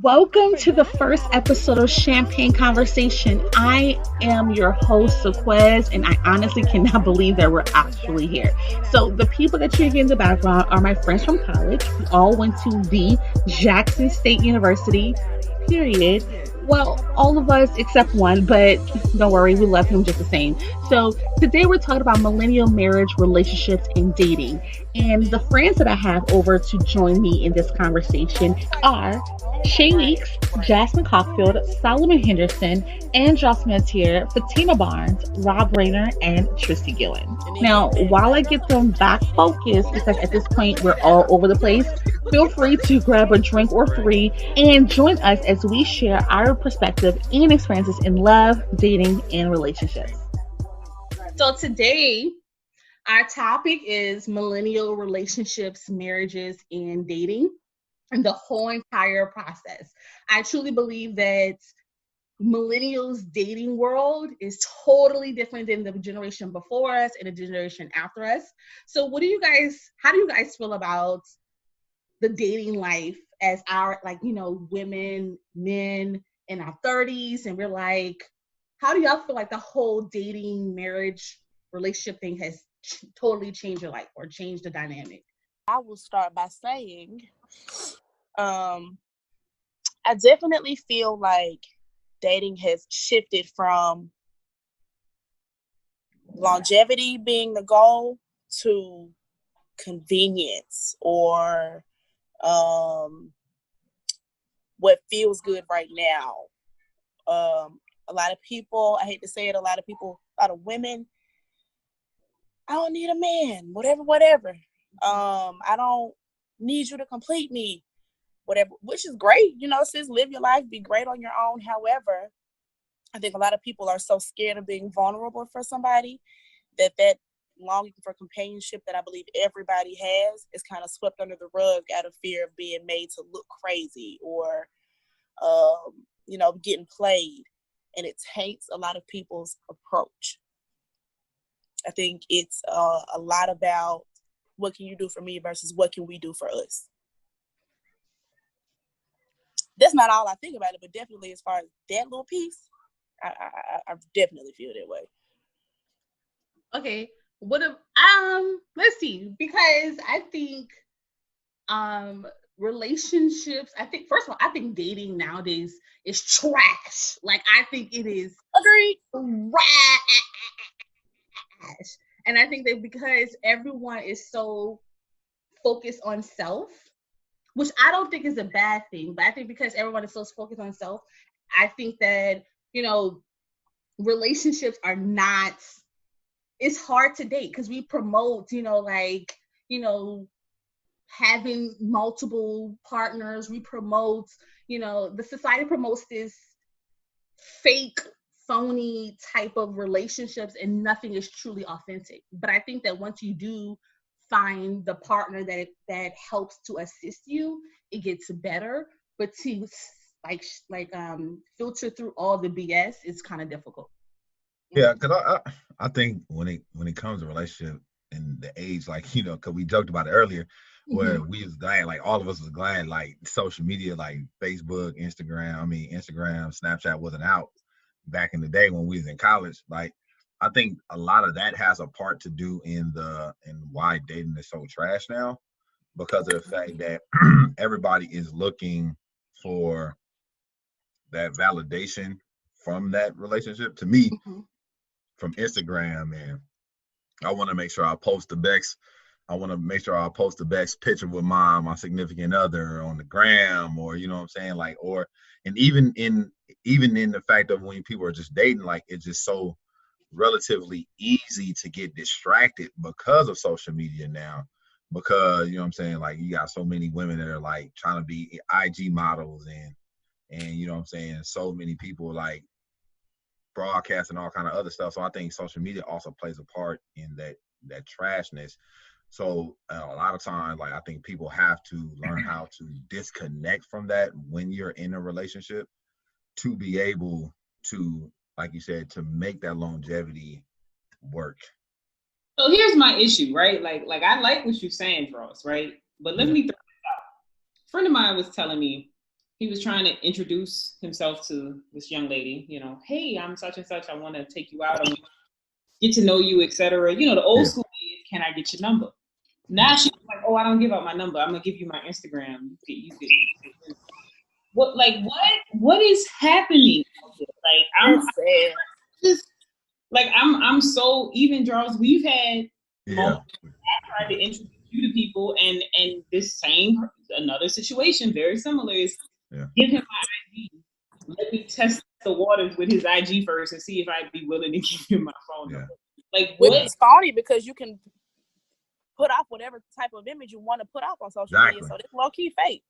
Welcome to the first episode of Champagne Conversation. I am your host, Sequez, and I honestly cannot believe that we're actually here. So the people that you hear in the background are my friends from college. We all went to the Jackson State University, period. Well, all of us except one, but don't worry, we love him just the same. So today we're talking about millennial marriage, relationships, and dating. And the friends that I have over to join me in this conversation are Shae, Jasmine Cockfield, Solomon Henderson, Andross, Milteer, Fatima Barnes, Rainier, and Trishti Guein. Now, while I get them back focused, because at this point we're all over the place, feel free to grab a drink or three and join us as we share our perspective and experiences in love, dating, and relationships. So today, our topic is millennial relationships, marriages, and dating, and the whole entire process. I truly believe that millennials dating world is totally different than the generation before us and the generation after us. So how do you guys feel about the dating life as our, women, men in our 30s, and we're like, how do y'all feel like the whole dating, marriage, relationship thing has totally changed your life or changed the dynamic? I will start by saying, I definitely feel like dating has shifted from longevity being the goal to convenience or what feels good right now. A lot of people, I hate to say it, a lot of women, I don't need a man, whatever. I don't need you to complete me, whatever, which is great. Sis, live your life, be great on your own. However, I think a lot of people are so scared of being vulnerable for somebody that longing for companionship that I believe everybody has is kind of swept under the rug out of fear of being made to look crazy or, getting played. And it taints a lot of people's approach. I think it's a lot about what can you do for me versus what can we do for us. That's not all I think about it, but definitely as far as that little piece, I definitely feel that way. Okay. Let's see, because I think relationships, first of all, I think dating nowadays is trash. Like, I think it is agreed trash. And I think that because everyone is so focused on self, which I don't think is a bad thing, but I think because everyone is so focused on self, I think that, relationships are not, it's hard to date because we promote, having multiple partners. We promote, the society promotes this fake, phony type of relationships, and nothing is truly authentic. But I think that once you do find the partner that helps to assist you, it gets better. But to filter through all the BS is kind of difficult. Yeah, because I think when it comes to relationship and the age, because we joked about it earlier, where we was glad, like all of us was glad, like social media, like Facebook, Instagram, Snapchat wasn't out back in the day when we was in college. Like, I think a lot of that has a part to do in why dating is so trash now, because of the fact that everybody is looking for that validation from that relationship. To me, from Instagram, and I want to make sure I post the best. I want to make sure I post the best picture with my significant other on the gram, or you know what I'm saying, like, or and even in the fact of when people are just dating, like, it's just so relatively easy to get distracted because of social media now, because you know what I'm saying, like, you got so many women that are like trying to be IG models, and you know what I'm saying, so many people like broadcast and all kind of other stuff. So I think social media also plays a part in that trashness. So a lot of times, like, I think people have to learn how to disconnect from that when you're in a relationship to be able to like you said, to make that longevity work. So here's my issue, right? Like I like what you're saying, Ross, right? But let me throw this out. A friend of mine was telling me he was trying to introduce himself to this young lady, you know, hey, I'm such and such, I want to take you out, I want to get to know you, etc. You know, the old school is, can I get your number? Now she's like, oh, I don't give out my number. I'm gonna give you my Instagram. You could. What is happening? Like I'm just like I'm so even, Charles. We've had moments I tried to introduce you to people, and this same another situation very similar is give him my IG. Let me test the waters with his IG first and see if I'd be willing to give him my phone number. Like which is funny because you can put off whatever type of image you want to put off on social media, so it's low key fake.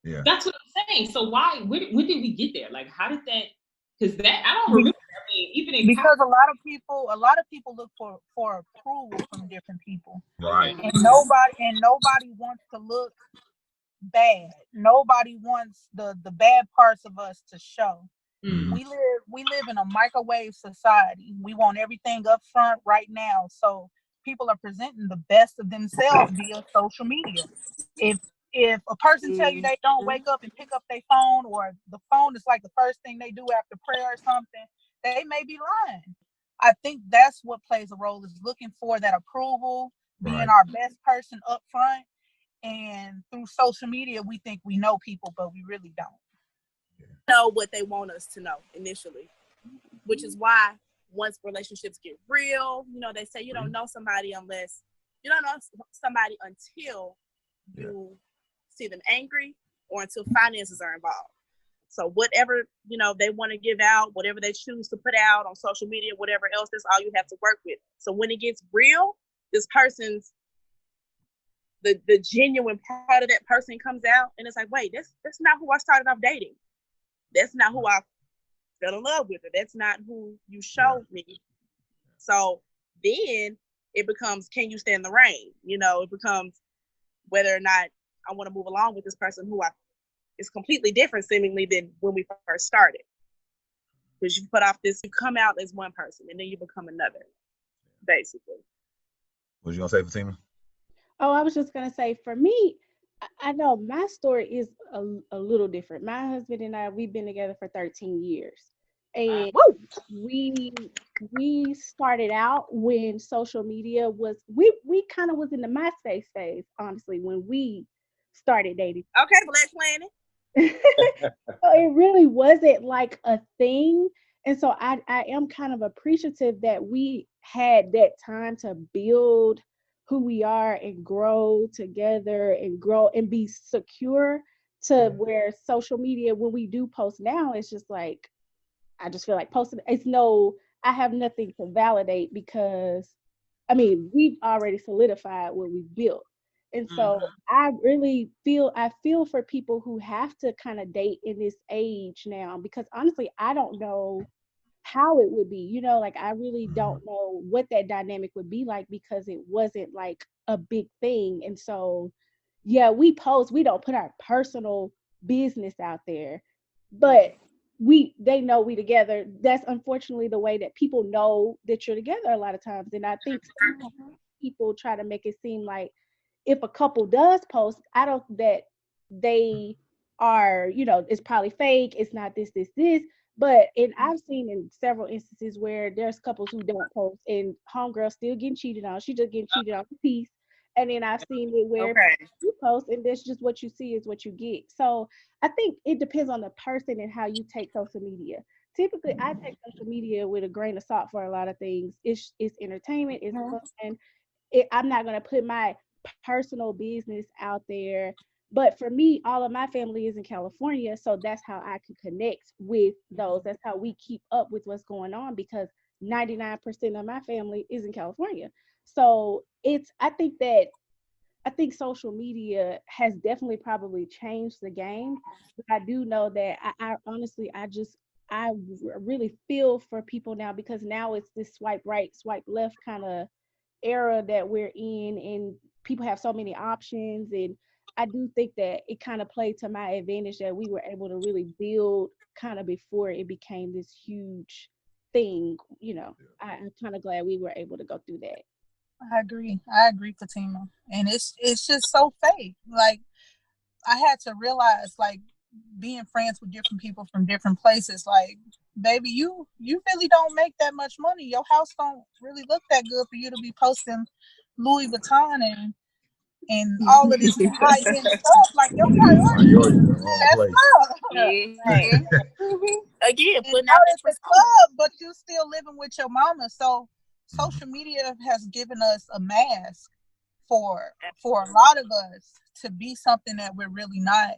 Yeah, that's what I'm saying. So why? When did we get there? Like, how did that? Because that I don't remember. I mean, even in because a lot of people look for approval from different people, right? And nobody wants to look bad. Nobody wants the bad parts of us to show. Mm-hmm. We live in a microwave society. We want everything up front right now. So people are presenting the best of themselves via social media. If a person tell you they don't wake up and pick up their phone, or the phone is like the first thing they do after prayer or something, they may be lying. I think that's what plays a role, is looking for that approval, being our best person up front. And through social media, we think we know people, but we really don't know what they want us to know initially, which is why once relationships get real, you know, they say you don't know somebody until you see them angry or until finances are involved. So whatever, you know, they want to give out, whatever they choose to put out on social media, whatever else, that's all you have to work with. So when it gets real, this person's the genuine part of that person comes out, and it's like, wait, that's not who I started off dating. That's not who I fell in love with. Or that's not who you showed me. So then it becomes, can you stand the rain? You know, it becomes whether or not I want to move along with this person who is completely different seemingly than when we first started. Because you put off this, you come out as one person and then you become another, basically. What was you gonna say, Fatima? Oh, I was just gonna say, for me, I know my story is a little different. My husband and I, we've been together for 13 years. And we started out when social media was, we kind of was in the MySpace phase, honestly, when we started dating. Okay, Black Planet. So it really wasn't like a thing. And so I am kind of appreciative that we had that time to build who we are and grow together and grow and be secure, to where social media, when we do post now, it's just like, I just feel like posting, I have nothing to validate, because I mean, we've already solidified what we've built. And so I feel for people who have to kind of date in this age now, because honestly, I don't know how it would be, you know, like I really don't know what that dynamic would be like, because it wasn't like a big thing. And so, yeah, we don't put our personal business out there, but they know we together. That's unfortunately the way that people know that you're together a lot of times. And I think people try to make it seem like if a couple does post, I don't, that they are, you know, it's probably fake, it's not this. But I've seen in several instances where there's couples who don't post and homegirl still getting cheated on. She just getting cheated on piece. And then I've seen it where you post and that's just what you see is what you get. So I think it depends on the person and how you take social media. Typically, I take social media with a grain of salt for a lot of things. It's entertainment, it's fun. I'm not going to put my personal business out there. But for me, all of my family is in California, so that's how I can connect with those. That's how we keep up with what's going on, because 99% of my family is in California. So I think social media has definitely probably changed the game. But I do know that I honestly, I really feel for people now, because now it's this swipe right, swipe left kind of era that we're in, and people have so many options. And I do think that it kind of played to my advantage that we were able to really build kind of before it became this huge thing, I'm kind of glad we were able to go through that. I agree, Fatima. And it's just so fake. Like, I had to realize, like, being friends with different people from different places, like, baby, you really don't make that much money. Your house don't really look that good for you to be posting Louis Vuitton and all of this high end stuff. Like, your priorities Priorities in the is wrong messed place. up. Mhm. Again, And putting out out that at the persona. club, but you still living with your mama. So social media has given us a mask for a lot of us to be something that we're really not.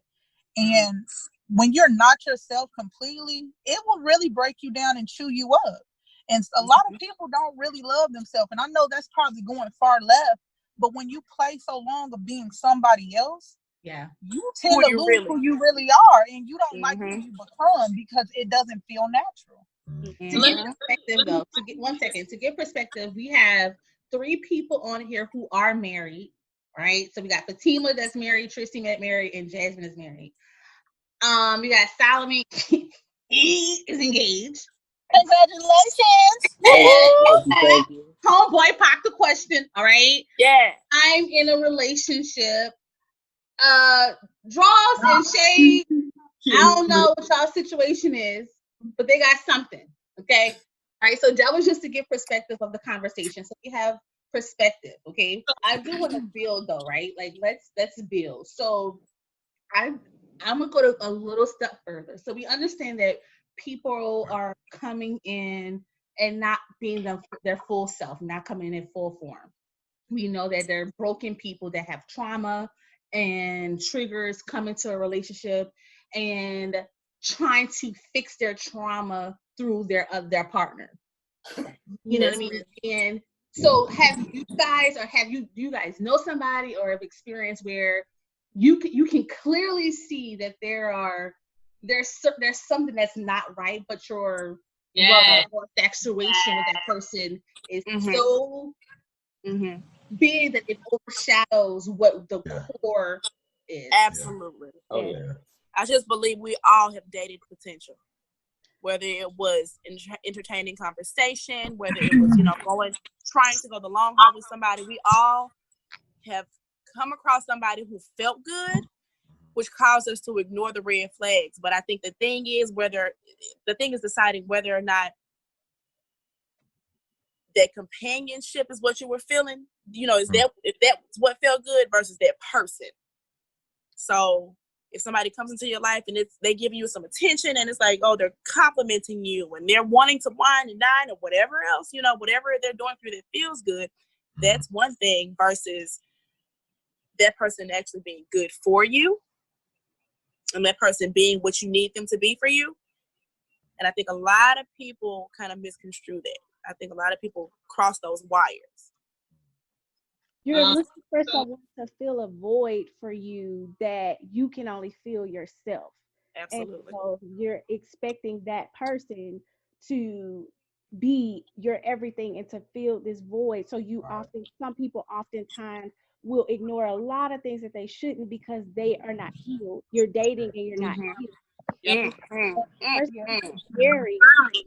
And when you're not yourself completely, it will really break you down and chew you up. And a lot of people don't really love themselves. And I know that's probably going far left, but when you play so long of being somebody else, Yeah. you tend Who to you lose really? who you really are, and you don't like who you become because it doesn't feel natural. Mm-hmm. To get perspective, though, to get 1 second, to get perspective, we have 3 people on here who are married, right? So we got Fatima that's married, Trishti met married, and Jasmine is married. We got Solomon, he is engaged. Congratulations! Thank you. Homeboy popped the question. All right, Yeah. I'm in a relationship. Dross and Shae, I don't know what y'all situation is, but they got something. Okay. All right. So that was just to give perspective of the conversation. So we have perspective. Okay. I do want to build though, right? Like let's build. So I'm gonna go to a little step further. So we understand that people are coming in and not being their full self, not coming in full form. We know that there are broken people that have trauma and triggers come into a relationship and trying to fix their trauma through their partner. You know what I mean? And so have you guys, or do you guys know somebody or have experienced where you can clearly see that there's something that's not right, but your love or infatuation with that person is so big that it overshadows what the core is. Absolutely. Oh yeah. I just believe we all have dated potential. Whether it was entertaining conversation, whether it was, trying to go the long haul with somebody, we all have come across somebody who felt good, which caused us to ignore the red flags. But I think the thing is deciding whether or not that companionship is what you were feeling. Is that if that's what felt good versus that person. So if somebody comes into your life and they give you some attention and it's like, oh, they're complimenting you and they're wanting to wine and dine or whatever else, whatever they're doing for you that feels good, that's one thing versus that person actually being good for you and that person being what you need them to be for you. And I think a lot of people kind of misconstrue that. I think a lot of people cross those wires. You're looking for someone to fill a void for you that you can only fill yourself. Absolutely. And so you're expecting that person to be your everything and to fill this void. So some people oftentimes will ignore a lot of things that they shouldn't because they are not healed. You're dating and you're not healed. Scary.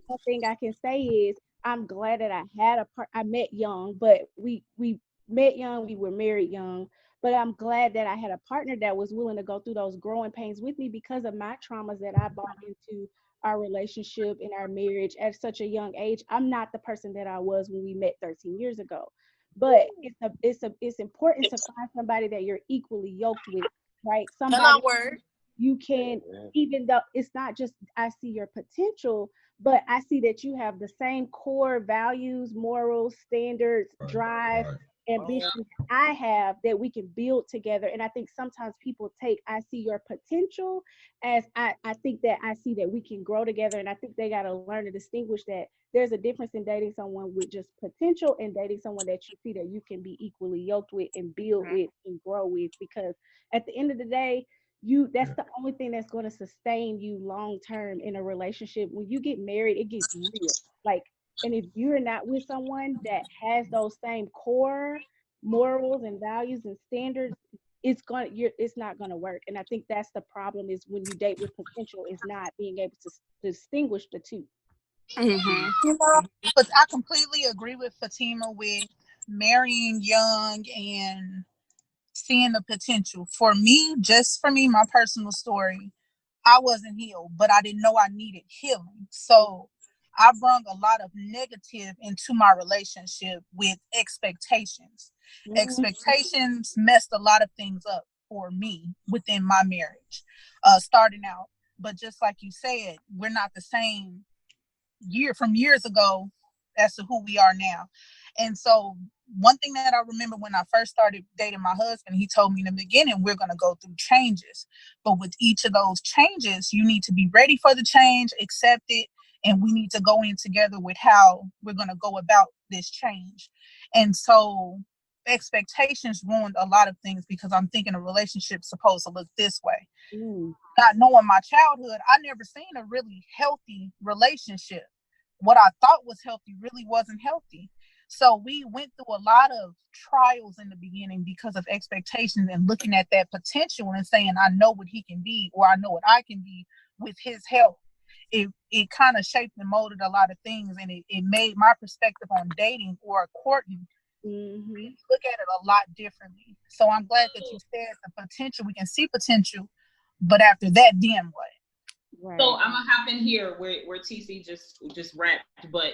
One thing I can say is I'm glad that I met young, but we met young, we were married young, but I'm glad that I had a partner that was willing to go through those growing pains with me because of my traumas that I brought into our relationship and our marriage at such a young age. I'm not the person that I was when we met 13 years ago. But it's important to find somebody that you're equally yoked with, right? Somebody you can, even though it's not just I see your potential, but I see that you have the same core values, morals, standards, drive, ambition I have that we can build together. And I think sometimes people take I see your potential as I think that I see that we can grow together. And I think they got to learn to distinguish that there's a difference in dating someone with just potential and dating someone that you see that you can be equally yoked with and build with and grow with. Because at the end of the day, that's the only thing that's going to sustain you long term in a relationship. When you get married, it gets real. Like, and if you're not with someone that has those same core morals and values and standards, it's not gonna work. And I think that's the problem is when you date with potential is not being able to distinguish the two. But I completely agree with Fatima with marrying young and seeing the potential. For me, just for me, my personal story, I wasn't healed, but I didn't know I needed healing. So I brought a lot of negative into my relationship with expectations. Expectations messed a lot of things up for me within my marriage, starting out. But just like you said, we're not the same years ago as to who we are now. And so one thing that I remember when I first started dating my husband, he told me in the beginning, we're going to go through changes. But with each of those changes, you need to be ready for the change, accept it, and we need to go in together with how we're going to go about this change. And so expectations ruined a lot of things because I'm thinking a relationship's supposed to look this way. Not knowing my childhood, I never seen a really healthy relationship. What I thought was healthy really wasn't healthy. So we went through a lot of trials in the beginning because of expectations and looking at that potential and saying, I know what he can be, or I know what I can be with his help. It kind of shaped and molded a lot of things, and it made my perspective on dating or courting look at it a lot differently. So I'm glad that you said the potential. We can see potential, but after that, then what? Right. So I'm gonna hop in here where TC just rapped, but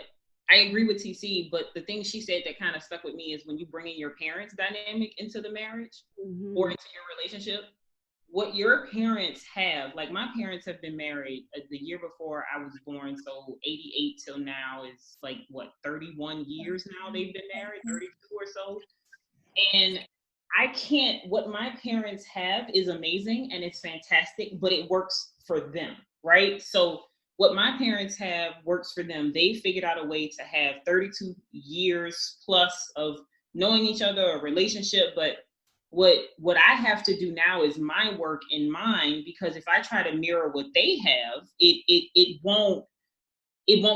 I agree with TC. But the thing she said that kind of stuck with me is when you bring in your parents' dynamic into the marriage or into your relationship, what your parents have. Like my parents have been married the year before I was born, so 88 till now is like what 31 years now they've been married, 32 or so, and I can't. What my parents have is amazing and it's fantastic, but it works for them. Right? So what my parents have works for them. They figured out a way to have 32 years plus of knowing each other, a relationship. But what I have to do now is my work in mine, because if I try to mirror what they have, it won't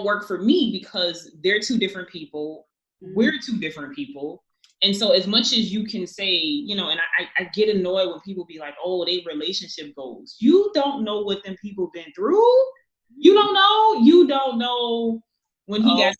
work for me because they're two different people. We're two different people. And so as much as you can say, you know, and I get annoyed when people be like, oh, they relationship goals. You don't know what them people been through. You don't know. You don't know when he got,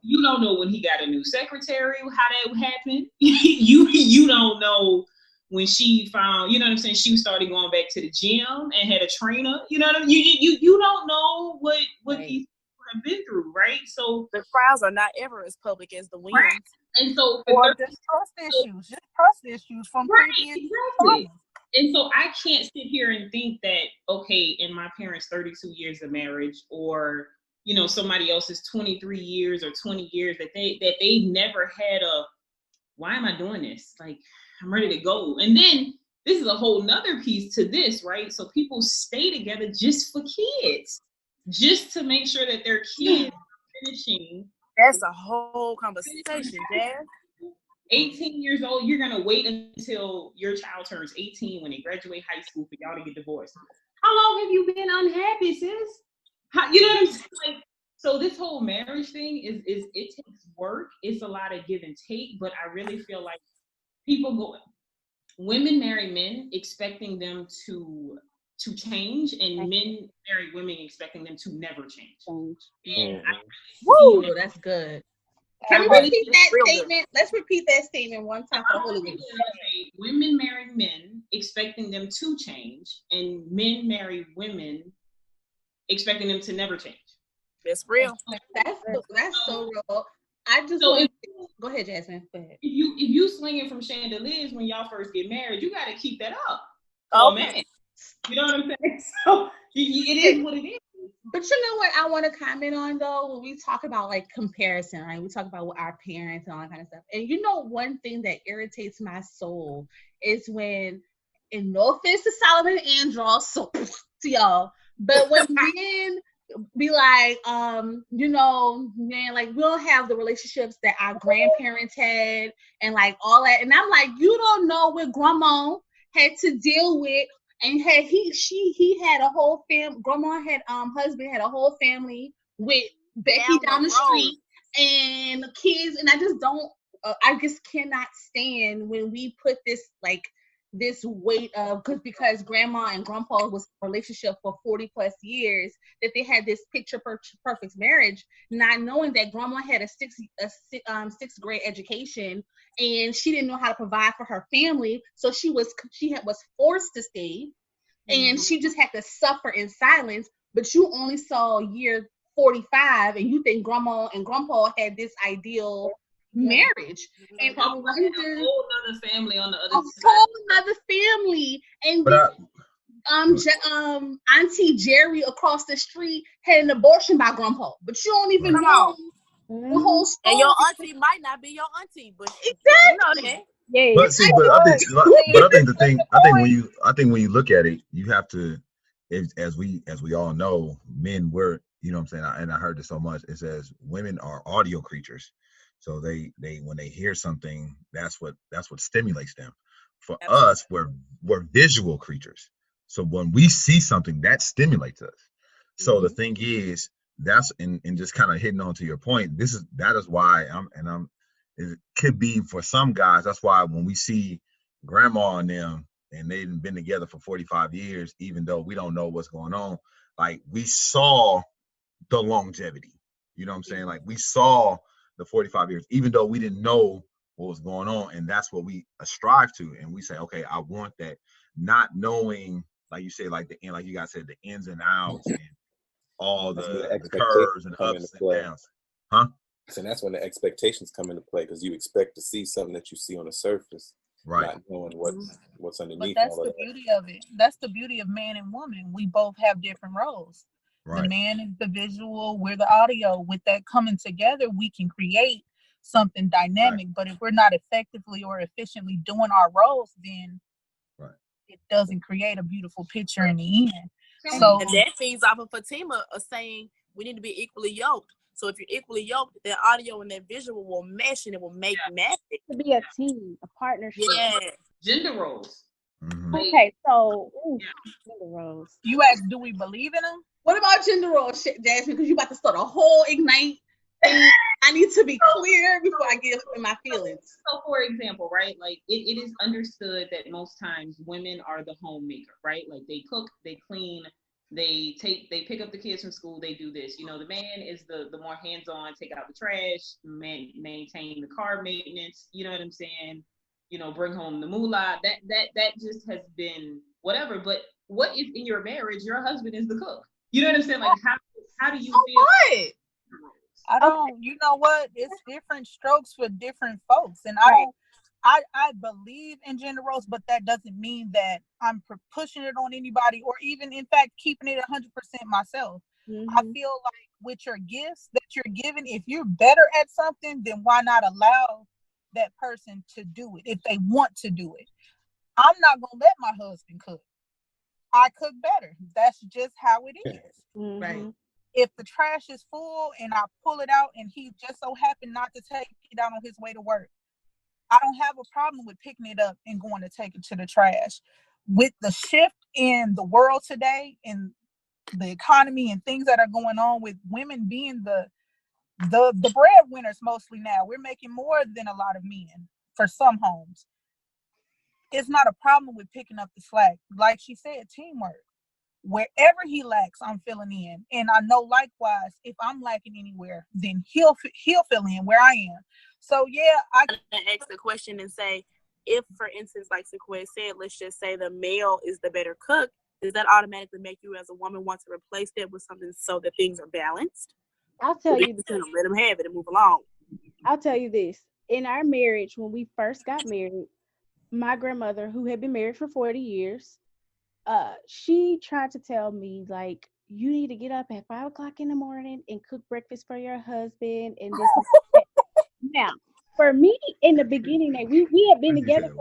you don't know when he got a new secretary, how that happened. you don't know when she found, you know what I'm saying? She started going back to the gym and had a trainer. You know what I mean? You don't know what these people have been through, right? So the trials are not ever as public as the wins. Right. And so or just trust issues from previous exactly. And so I can't sit here and think that, okay, in my parents' 32 years of marriage, or, you know, somebody else's 23 years or 20 years, that they never had why am I doing this? Like, I'm ready to go. And then this is a whole nother piece to this, right? So people stay together just for kids, just to make sure that their kids are finishing. That's a whole conversation, Jazz. 18 years old, you're gonna wait until your child turns 18 when they graduate high school for y'all to get divorced. How long have you been unhappy, sis? You know what I'm saying? Like, so this whole marriage thing is it takes work. It's a lot of give and take, but I really feel like women marry men expecting them to change, and men marry women expecting them to never change. And that's good. Can we repeat that statement? Let's repeat that statement one time for the Holy Ghost. Women marry men expecting them to change, and men marry women expecting them to never change. That's real. That's so real. I just go ahead, Jasmine. Go ahead. If you swinging from chandeliers when y'all first get married, you got to keep that up. Oh man, you know what I'm saying? So it is what it is. But you know what I want to comment on though, when we talk about like comparison, right? We talk about our parents and all that kind of stuff. And you know, one thing that irritates my soul is when, and no offense to Solomon and Andross, so to y'all, but when men be like, you know, man, like we don't have the relationships that our grandparents had and like all that. And I'm like, you don't know what grandma had to deal with. And he had a whole family. Grandma had husband had a whole family with Becky down the street and kids. And I just don't. I just cannot stand when we put this like this weight of because grandma and grandpa was in a relationship for 40 plus years, that they had this picture perfect marriage, not knowing that grandma had a sixth grade education, and she didn't know how to provide for her family, so she was forced to stay, and she just had to suffer in silence. But you only saw year 45, and you think grandma and grandpa had this ideal marriage, and a whole other family on the other side. whole other family, and Auntie Jerry across the street had an abortion by grandpa, but you don't even know the whole story. And your auntie might not be your auntie, but exactly. You know that. Yeah. But see, I think when you look at it, you have to, as we all know, men were, you know what I'm saying, and I heard this so much. It says women are audio creatures, so they when they hear something, that's what stimulates them. For us, we're visual creatures, so when we see something, that stimulates us. So the thing is, that's and just kind of hitting on to your point. That is why it could be for some guys. That's why when we see grandma and them, and they've been together for 45 years, even though we don't know what's going on, like we saw the longevity. You know what I'm saying? Like we saw the 45 years, even though we didn't know what was going on. And that's what we strive to. And we say, okay, I want that, not knowing, like you said, like like you guys said, the ins and outs and all the curves and ups and downs. Huh? So that's when the expectations come into play, because you expect to see something that you see on the surface, right? Not knowing what's underneath. But that's the beauty of it. That's the beauty of man and woman. We both have different roles. Right. The man is the visual, we're the audio. With that coming together, we can create something dynamic. Right. But if we're not effectively or efficiently doing our roles, then it doesn't create a beautiful picture in the end. So and that feeds off of Fatima of saying we need to be equally yoked. So if you're equally yoked, that audio and that visual will mesh and it will make magic. To be a team, a partnership. Yeah. Gender roles. Okay, so gender roles. You ask, do we believe in them? What about gender roles, Jasmine? Because you about to start a whole ignite thing. I need to be clear before I get in my feelings. So, for example, right, like it is understood that most times women are the homemaker, right? Like they cook, they clean, they pick up the kids from school, they do this. You know, the man is the more hands-on, take out the trash, maintain the car maintenance. You know what I'm saying? You know, bring home the moolah. That just has been whatever. But what if in your marriage your husband is the cook? You know what I'm saying? Like how do you feel? What? I don't. You know what? It's different strokes for different folks, and I believe in gender roles, but that doesn't mean that I'm pushing it on anybody, or even in fact keeping it 100% myself. I feel like with your gifts that you're given, if you're better at something, then why not allow that person to do it if they want to do it? I'm not gonna let my husband cook. I cook better. That's just how it is. Right. If the trash is full and I pull it out and he just so happened not to take it out on his way to work, I don't have a problem with picking it up and going to take it to the trash. With the shift in the world today and the economy and things that are going on with women being the breadwinners mostly now, we're making more than a lot of men for some homes. It's not a problem with picking up the slack. Like she said, teamwork. Wherever he lacks, I'm filling in. And I know likewise, if I'm lacking anywhere, then he'll fill in where I am. So yeah, I can ask the question and say, if for instance, like Sequoia said, let's just say the male is the better cook, does that automatically make you as a woman want to replace that with something so that things are balanced? I'll tell you this. Let them have it and move along. I'll tell you this. In our marriage, when we first got married, my grandmother, who had been married for 40 years, she tried to tell me, like, you need to get up at 5 o'clock in the morning and cook breakfast for your husband and this. Now, for me, in the beginning, we had been together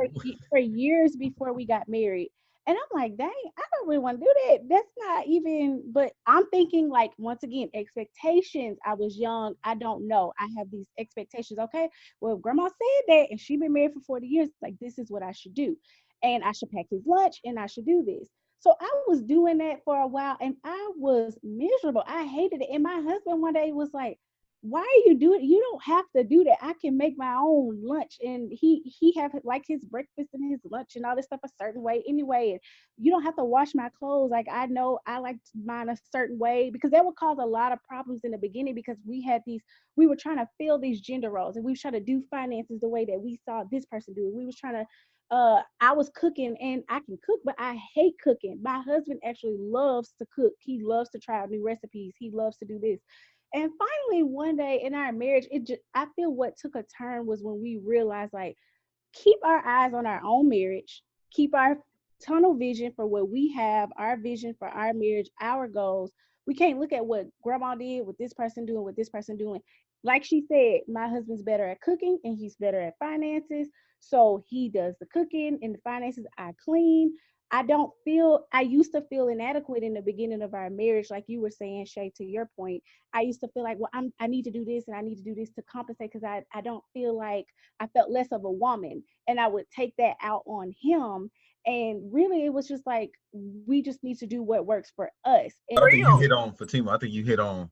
for years before we got married. And I'm like, dang, I don't really want to do that. That's not even, but I'm thinking, like, once again, expectations. I was young. I don't know. I have these expectations. Okay, well, grandma said that, and she's been married for 40 years. Like, this is what I should do. And I should pack his lunch, and I should do this. So I was doing that for a while, and I was miserable. I hated it. And my husband one day was like, why are you doing? You don't have to do that. I can make my own lunch, and he have like his breakfast and his lunch and all this stuff a certain way anyway. And you don't have to wash my clothes. Like, I know I like mine a certain way, because that would cause a lot of problems in the beginning, because we were trying to fill these gender roles, and we were trying to do finances the way that we saw this person do it. We was trying to I was cooking, and I can cook, but I hate cooking. My husband actually loves to cook. He loves to try out new recipes. He loves to do this. And finally, one day in our marriage, I feel what took a turn was when we realized, like, keep our eyes on our own marriage, keep our tunnel vision for what we have, our vision for our marriage, our goals. We can't look at what grandma did, what this person doing, what this person doing. Like she said, my husband's better at cooking and he's better at finances. So he does the cooking and the finances. I clean. I used to feel inadequate in the beginning of our marriage. Like you were saying, Shae, to your point, I used to feel like, well, I need to do this and I need to do this to compensate, because I don't feel like I felt less of a woman, and I would take that out on him. And really, it was just like, we just need to do what works for us. And I think you hit on, Fatima, I think you hit on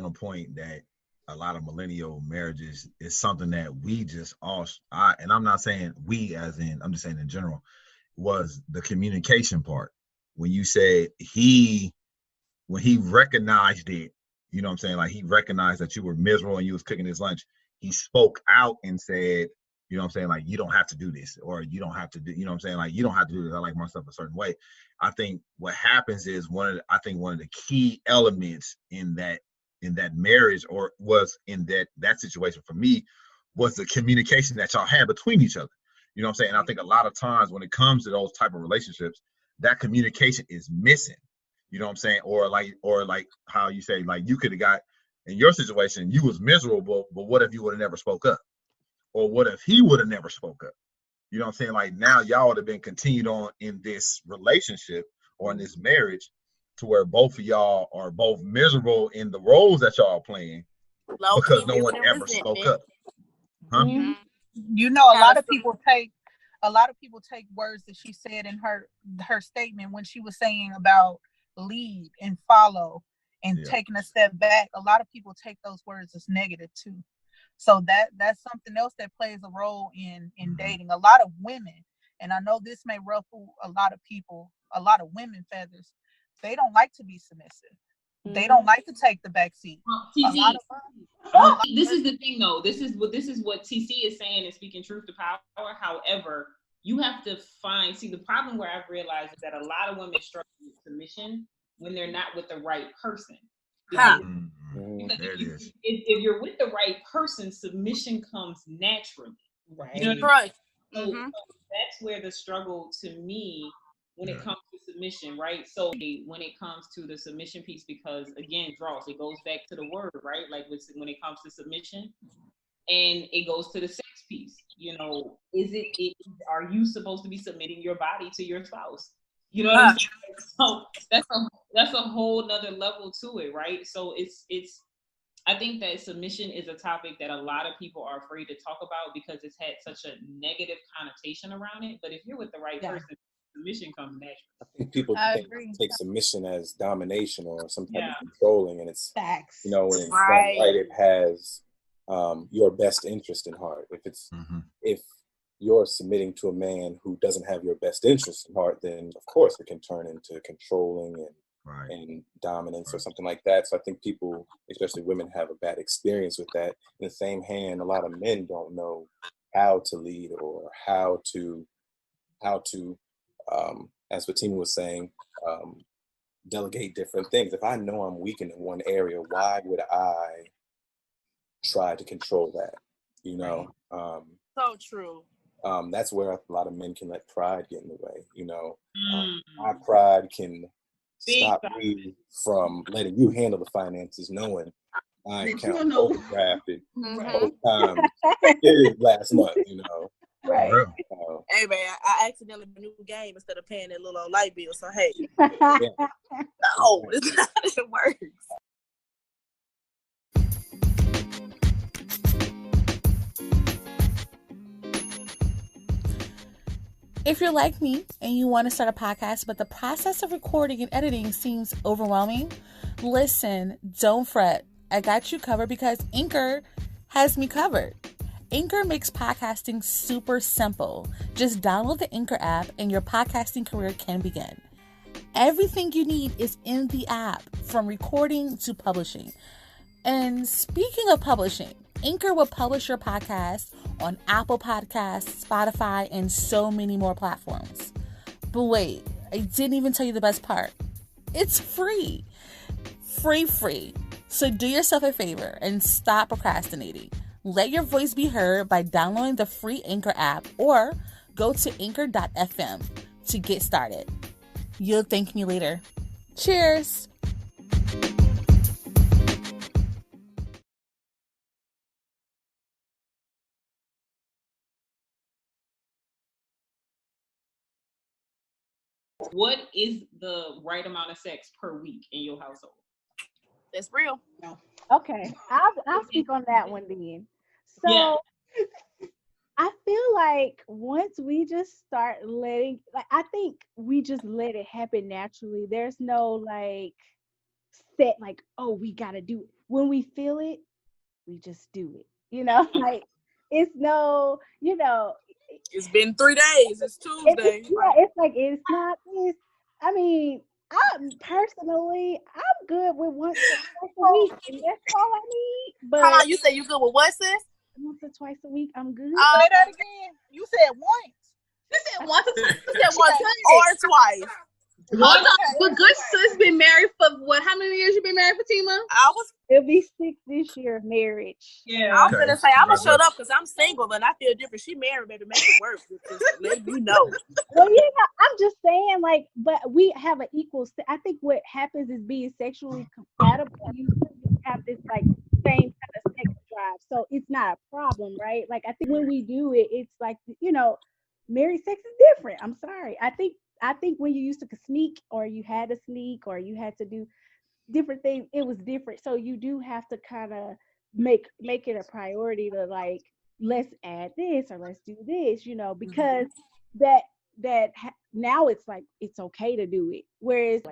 a point that a lot of millennial marriages is something that we just and I'm not saying we as in, I'm just saying in general, was the communication part. When you said when he recognized it, you know what I'm saying? Like, he recognized that you were miserable and you was cooking his lunch. He spoke out and said, you know what I'm saying? Like, you don't have to do this, or you don't have to do, you know what I'm saying? Like, you don't have to do this. I like my stuff a certain way. I think what happens is one of the key elements in that marriage, or was in that situation for me, was the communication that y'all had between each other. You know what I'm saying? And I think a lot of times when it comes to those type of relationships, that communication is missing. You know what I'm saying? Or like how you say, like, you could have got, in your situation, you was miserable, but what if you would have never spoke up? Or what if he would have never spoke up? You know what I'm saying? Like, now y'all would have been continued on in this relationship or in this marriage, to where both of y'all are both miserable in the roles that y'all are playing, because no one ever spoke up. Huh? Mm-hmm. You know, a lot of people take words that she said in her statement when she was saying about lead and follow and taking a step back. A lot of people take those words as negative too. So that's something else that plays a role in dating. A lot of women, and I know this may ruffle a lot of people, a lot of women feathers, they don't like to be submissive. They don't like to take the back seat. This is the thing, though. This is what TC is saying and speaking truth to power. However, you have to the problem where I've realized is that a lot of women struggle with submission when they're not with the right person. Because if you're with the right person, submission comes naturally. Right. Right. So that's where the struggle, to me, when it comes to submission, right? So when it comes to the submission piece, because again, Dross, it goes back to the word, right? Like when it comes to submission, and it goes to the sex piece. You know, are you supposed to be submitting your body to your spouse? You know what I'm saying? So that's a whole nother level to it, right? So it's I think that submission is a topic that a lot of people are afraid to talk about because it's had such a negative connotation around it. But if you're with the right person, submission comes naturally. I think people take submission as domination or some type of controlling, and it's facts. You know, when it's right, it has your best interest in heart. If you're submitting to a man who doesn't have your best interest in heart, then of course it can turn into controlling and dominance or something like that. So I think people, especially women, have a bad experience with that. In the same hand, a lot of men don't know how to lead or how to as Fatima was saying, delegate different things. If I know I'm weak in one area, why would I try to control that? You know? So true. That's where a lot of men can let pride get in the way. You know, my pride can stop me from letting you handle the finances, knowing I can't overdrafted both times last month, you know. Right. Hey man, I accidentally bought a new game instead of paying that little old light bill. So hey, no, it's not how it works. If you're like me and you want to start a podcast, but the process of recording and editing seems overwhelming, listen, don't fret. I got you covered because Anchor has me covered. Anchor makes podcasting super simple. Just download the Anchor app and your podcasting career can begin. Everything you need is in the app, from recording to publishing. And speaking of publishing, Anchor will publish your podcast on Apple Podcasts, Spotify, and so many more platforms. But wait, I didn't even tell you the best part. It's free. Free. So do yourself a favor and stop procrastinating. Let your voice be heard by downloading the free Anchor app or go to anchor.fm to get started. You'll thank me later. Cheers. What is the right amount of sex per week in your household? That's real. Okay, I'll speak on that one then. So Yeah. I feel like once we just start letting, like, I think we just let it happen naturally. There's no like set, like, oh, we gotta do it. When we feel it, we just do it. Like it's no, It's been 3 days. It's Tuesday. it's like it's not this. I mean, I'm good with once or twice a week, and that's all I need. But Come on, you say you good with what, sis? once or twice a week, I'm good. Say that again. You said once. You said once or twice. Hold on, but good sis been married for what? How many years you been married, Fatima? It'll be 6 this year of marriage. Yeah. I was gonna say I'm gonna shut up because I'm single and I feel different. She married, baby, make it work. Just let me know. Well, yeah, I'm just saying, like, but we have an equal. I think what happens is being sexually compatible. You have this like same kind of sex drive, so it's not a problem, right? Like, I think when we do it, it's like married sex is different. I'm sorry. I think when you used to sneak, or you had to sneak, or you had to do different things, it was different. So you do have to kind of make it a priority to like, let's add this or let's do this, because now it's like it's okay to do it. Whereas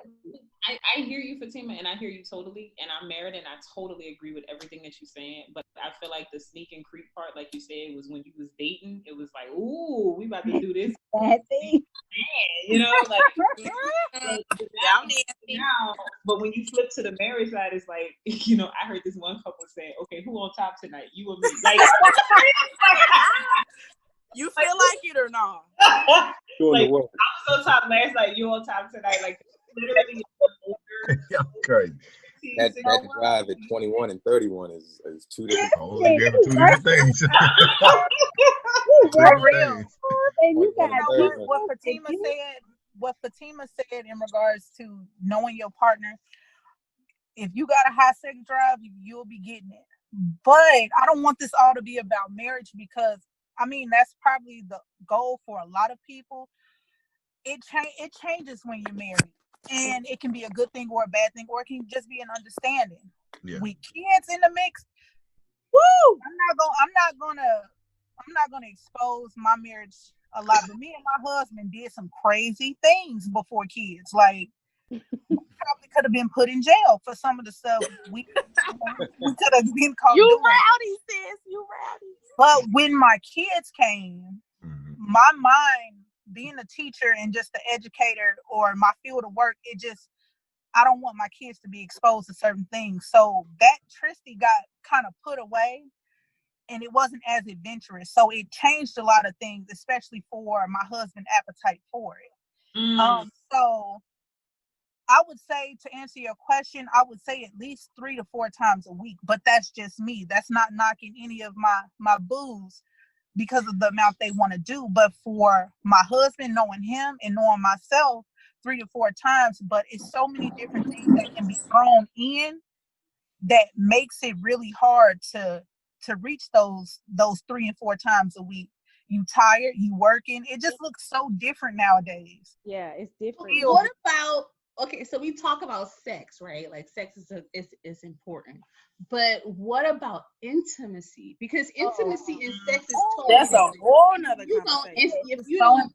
I hear you, Fatima, and I hear you totally. And I'm married, and I totally agree with everything that you're saying. But I feel like the sneak and creep part, like you said, was when you was dating. It was like, ooh, we about to do this bad thing. Now, but when you flip to the marriage side, it's like, I heard this one couple say, okay, who on top tonight? You or me? Like, you feel like it or not? Like, I was on top last night, you on top tonight. Like, literally. Crazy. That drive at 21 and 31 is two different things. For real. And you got what Fatima said in regards to knowing your partner. If you got a high sex drive, you'll be getting it. But I don't want this all to be about marriage, because I mean that's probably the goal for a lot of people. It changes when you're married, and it can be a good thing or a bad thing, or it can just be an understanding. Yeah. With kids in the mix, woo! I'm not gonna expose my marriage a lot, but me and my husband did some crazy things before kids. Like, we probably could have been put in jail for some of the stuff we could have been called. You rowdy, sis. You rowdy. But when my kids came, my mind, being a teacher and just the educator or my field of work, I don't want my kids to be exposed to certain things. So that Trishti got kind of put away, and it wasn't as adventurous. So it changed a lot of things, especially for my husband's appetite for it. So I would say, to answer your question, I would say at least 3 to 4 times a week, but that's just me. That's not knocking any of my boos because of the amount they want to do. But for my husband, knowing him and knowing myself, 3 to 4 times, but it's so many different things that can be thrown in that makes it really hard to reach those 3 and 4 times a week. You tired, you working. It just looks so different nowadays. Yeah, it's different. What about, okay, so we talk about sex, right? Like sex is important. But what about intimacy? Because intimacy and sex is totally that's a whole nother conversation. If you don't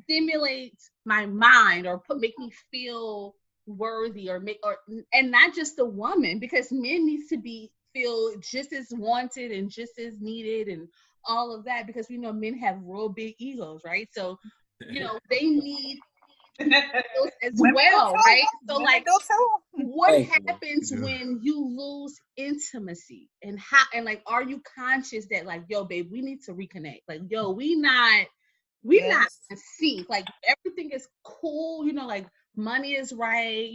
stimulate my mind or make me feel worthy and not just the woman, because men needs to feel just as wanted and just as needed and all of that, because we know men have real big egos, right? So they need as well, right? So like, what happens when you lose intimacy, and like, are you conscious that like, yo, babe, we need to reconnect? Like, yo, we not sync. Like, everything is cool, like money is right,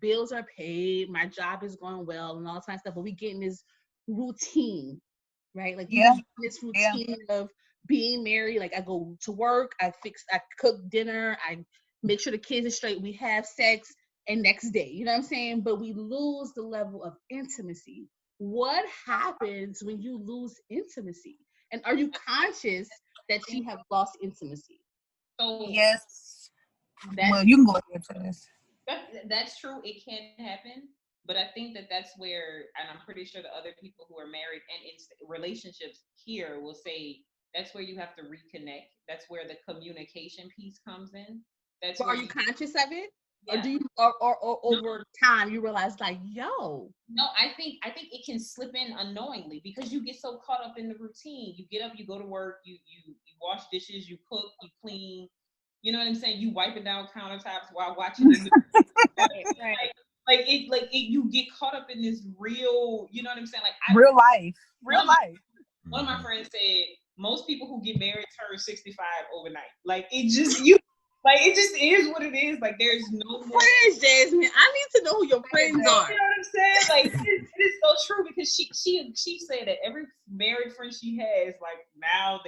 bills are paid, my job is going well, and all kinds of stuff. But we get in this routine, right? Like, this routine of being married. Like, I go to work, I cook dinner, I make sure the kids are straight, we have sex, and next day, you know what I'm saying? But we lose the level of intimacy. What happens when you lose intimacy? And are you conscious that you have lost intimacy? So yes. Well, you can go ahead to this. That's true. It can happen. But I think that's where, and I'm pretty sure the other people who are married and in relationships here will say, that's where you have to reconnect. That's where the communication piece comes in. But are you conscious of it? Yeah. Or do you, or over time you realize like, yo? No, I think it can slip in unknowingly, because you get so caught up in the routine. You get up, you go to work, you wash dishes, you cook, you clean. You know what I'm saying? You wiping down countertops while watching the news. Like you get caught up in this real, you know what I'm saying? Like real life. One of my friends said most people who get married turn 65 overnight. Like it just is what it is. Like there's no more friends, Jasmine. I need to know who your friends are. You know what I'm saying? Like it is so true, because she said that every married friend she has, like now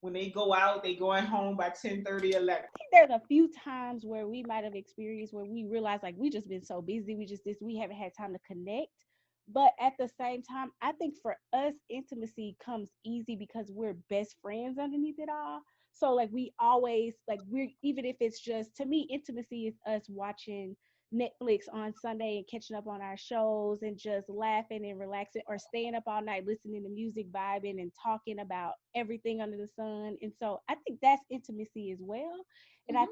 when they go out, they going home by 10:30, 11. I think there's a few times where we might have experienced where we realized like we just been so busy, we haven't had time to connect. But at the same time, I think for us, intimacy comes easy because we're best friends underneath it all. So like we always even if it's just, to me, intimacy is us watching Netflix on Sunday and catching up on our shows and just laughing and relaxing, or staying up all night listening to music, vibing and talking about everything under the sun. And so I think that's intimacy as well. And I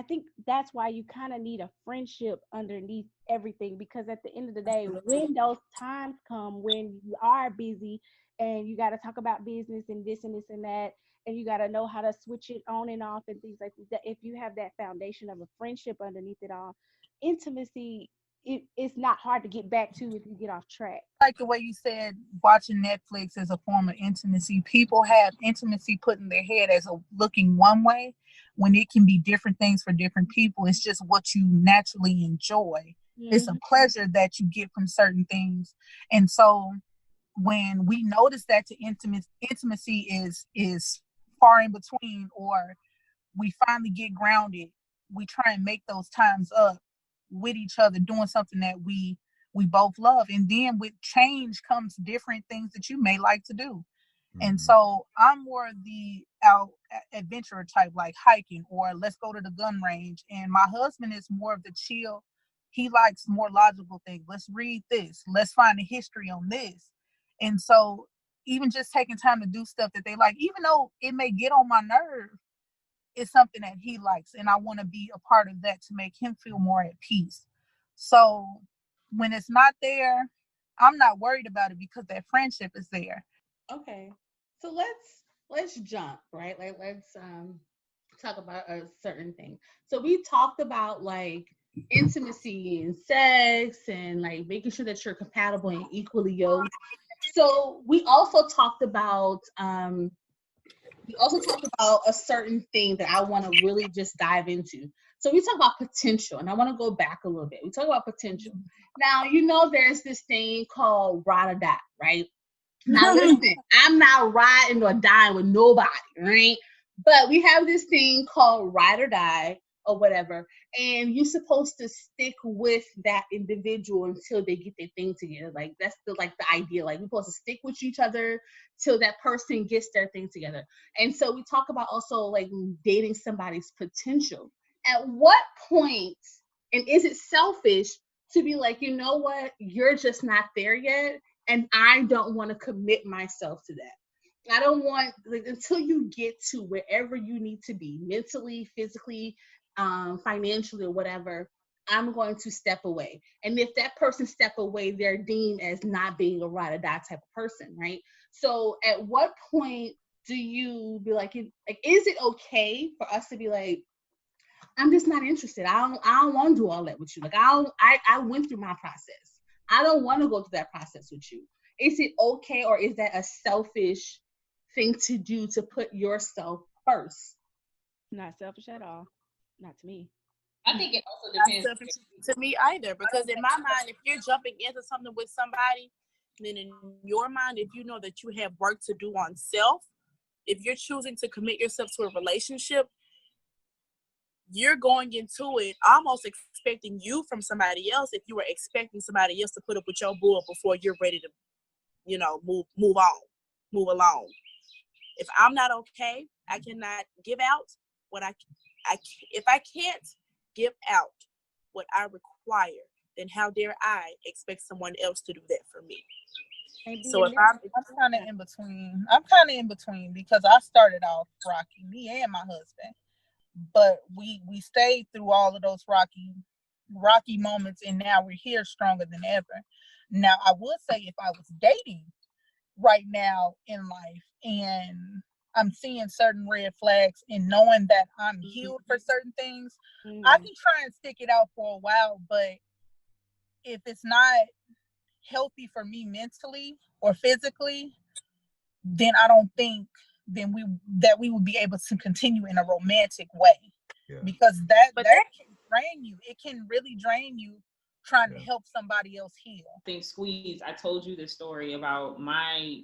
think that's why you kind of need a friendship underneath everything, because at the end of the day, when those times come when you are busy and you got to talk about business and this and that, and you got to know how to switch it on and off and things like that. If you have that foundation of a friendship underneath it all, intimacy, it's not hard to get back to if you get off track. Like the way you said, watching Netflix is a form of intimacy. People have intimacy put in their head as looking one way, when it can be different things for different people. It's just what you naturally enjoy. Mm-hmm. It's a pleasure that you get from certain things. And so when we notice that intimacy is far in between, or we finally get grounded, we try and make those times up with each other, doing something that we both love. And then with change comes different things that you may like to do. Mm-hmm. And so I'm more the adventurer type, like hiking, or let's go to the gun range. And my husband is more of the chill. He likes more logical things. Let's read this. Let's find the history on this. And so even just taking time to do stuff that they like, even though it may get on my nerve, it's something that he likes. And I want to be a part of that to make him feel more at peace. So when it's not there, I'm not worried about it, because that friendship is there. Okay. So let's jump, right? Like let's talk about a certain thing. So we talked about like intimacy and sex and like making sure that you're compatible and equally yoked. So we also talked about a certain thing that I want to really just dive into. So we talk about potential, and I want to go back a little bit. We talk about potential. Now, there's this thing called ride or die, right? Now listen, I'm not riding or dying with nobody, right? But we have this thing called ride or die or whatever, and you're supposed to stick with that individual until they get their thing together. Like that's the idea. Like we're supposed to stick with each other till that person gets their thing together. And so we talk about also like dating somebody's potential. At what point, and is it selfish to be like, you know what, you're just not there yet, and I don't want to commit myself to that. I don't want, like, until you get to wherever you need to be mentally, physically, financially, or whatever, I'm going to step away. And if that person step away, they're deemed as not being a ride or die type of person, right? So at what point do you be like, is it okay for us to be like, I'm just not interested. I don't want to do all that with you. Like I went through my process. I don't want to go through that process with you. Is it okay, or is that a selfish thing to do to put yourself first? Not selfish at all. Not to me. I think it also Not depends. selfish to me either, because in my mind, if you're jumping into something with somebody, then in your mind, if you know that you have work to do on self, if you're choosing to commit yourself to a relationship, you're going into it almost expecting you from somebody else, if you were expecting somebody else to put up with your bull before you're ready to, move along. If I'm not okay, I cannot give out what if I can't give out what I require, then how dare I expect someone else to do that for me? So if I'm kind of in between. I'm kind of in between because I started off rocky, me and my husband, but we stayed through all of those rocky moments, and now we're here stronger than ever. Now, I would say if I was dating right now in life and I'm seeing certain red flags and knowing that I'm healed for certain things, I can try and stick it out for a while, but if it's not healthy for me mentally or physically, then I don't think we would be able to continue in a romantic way. Yeah. Because that can drain you. It can really drain you trying to help somebody else heal. I think Squeeze, I told you this story about my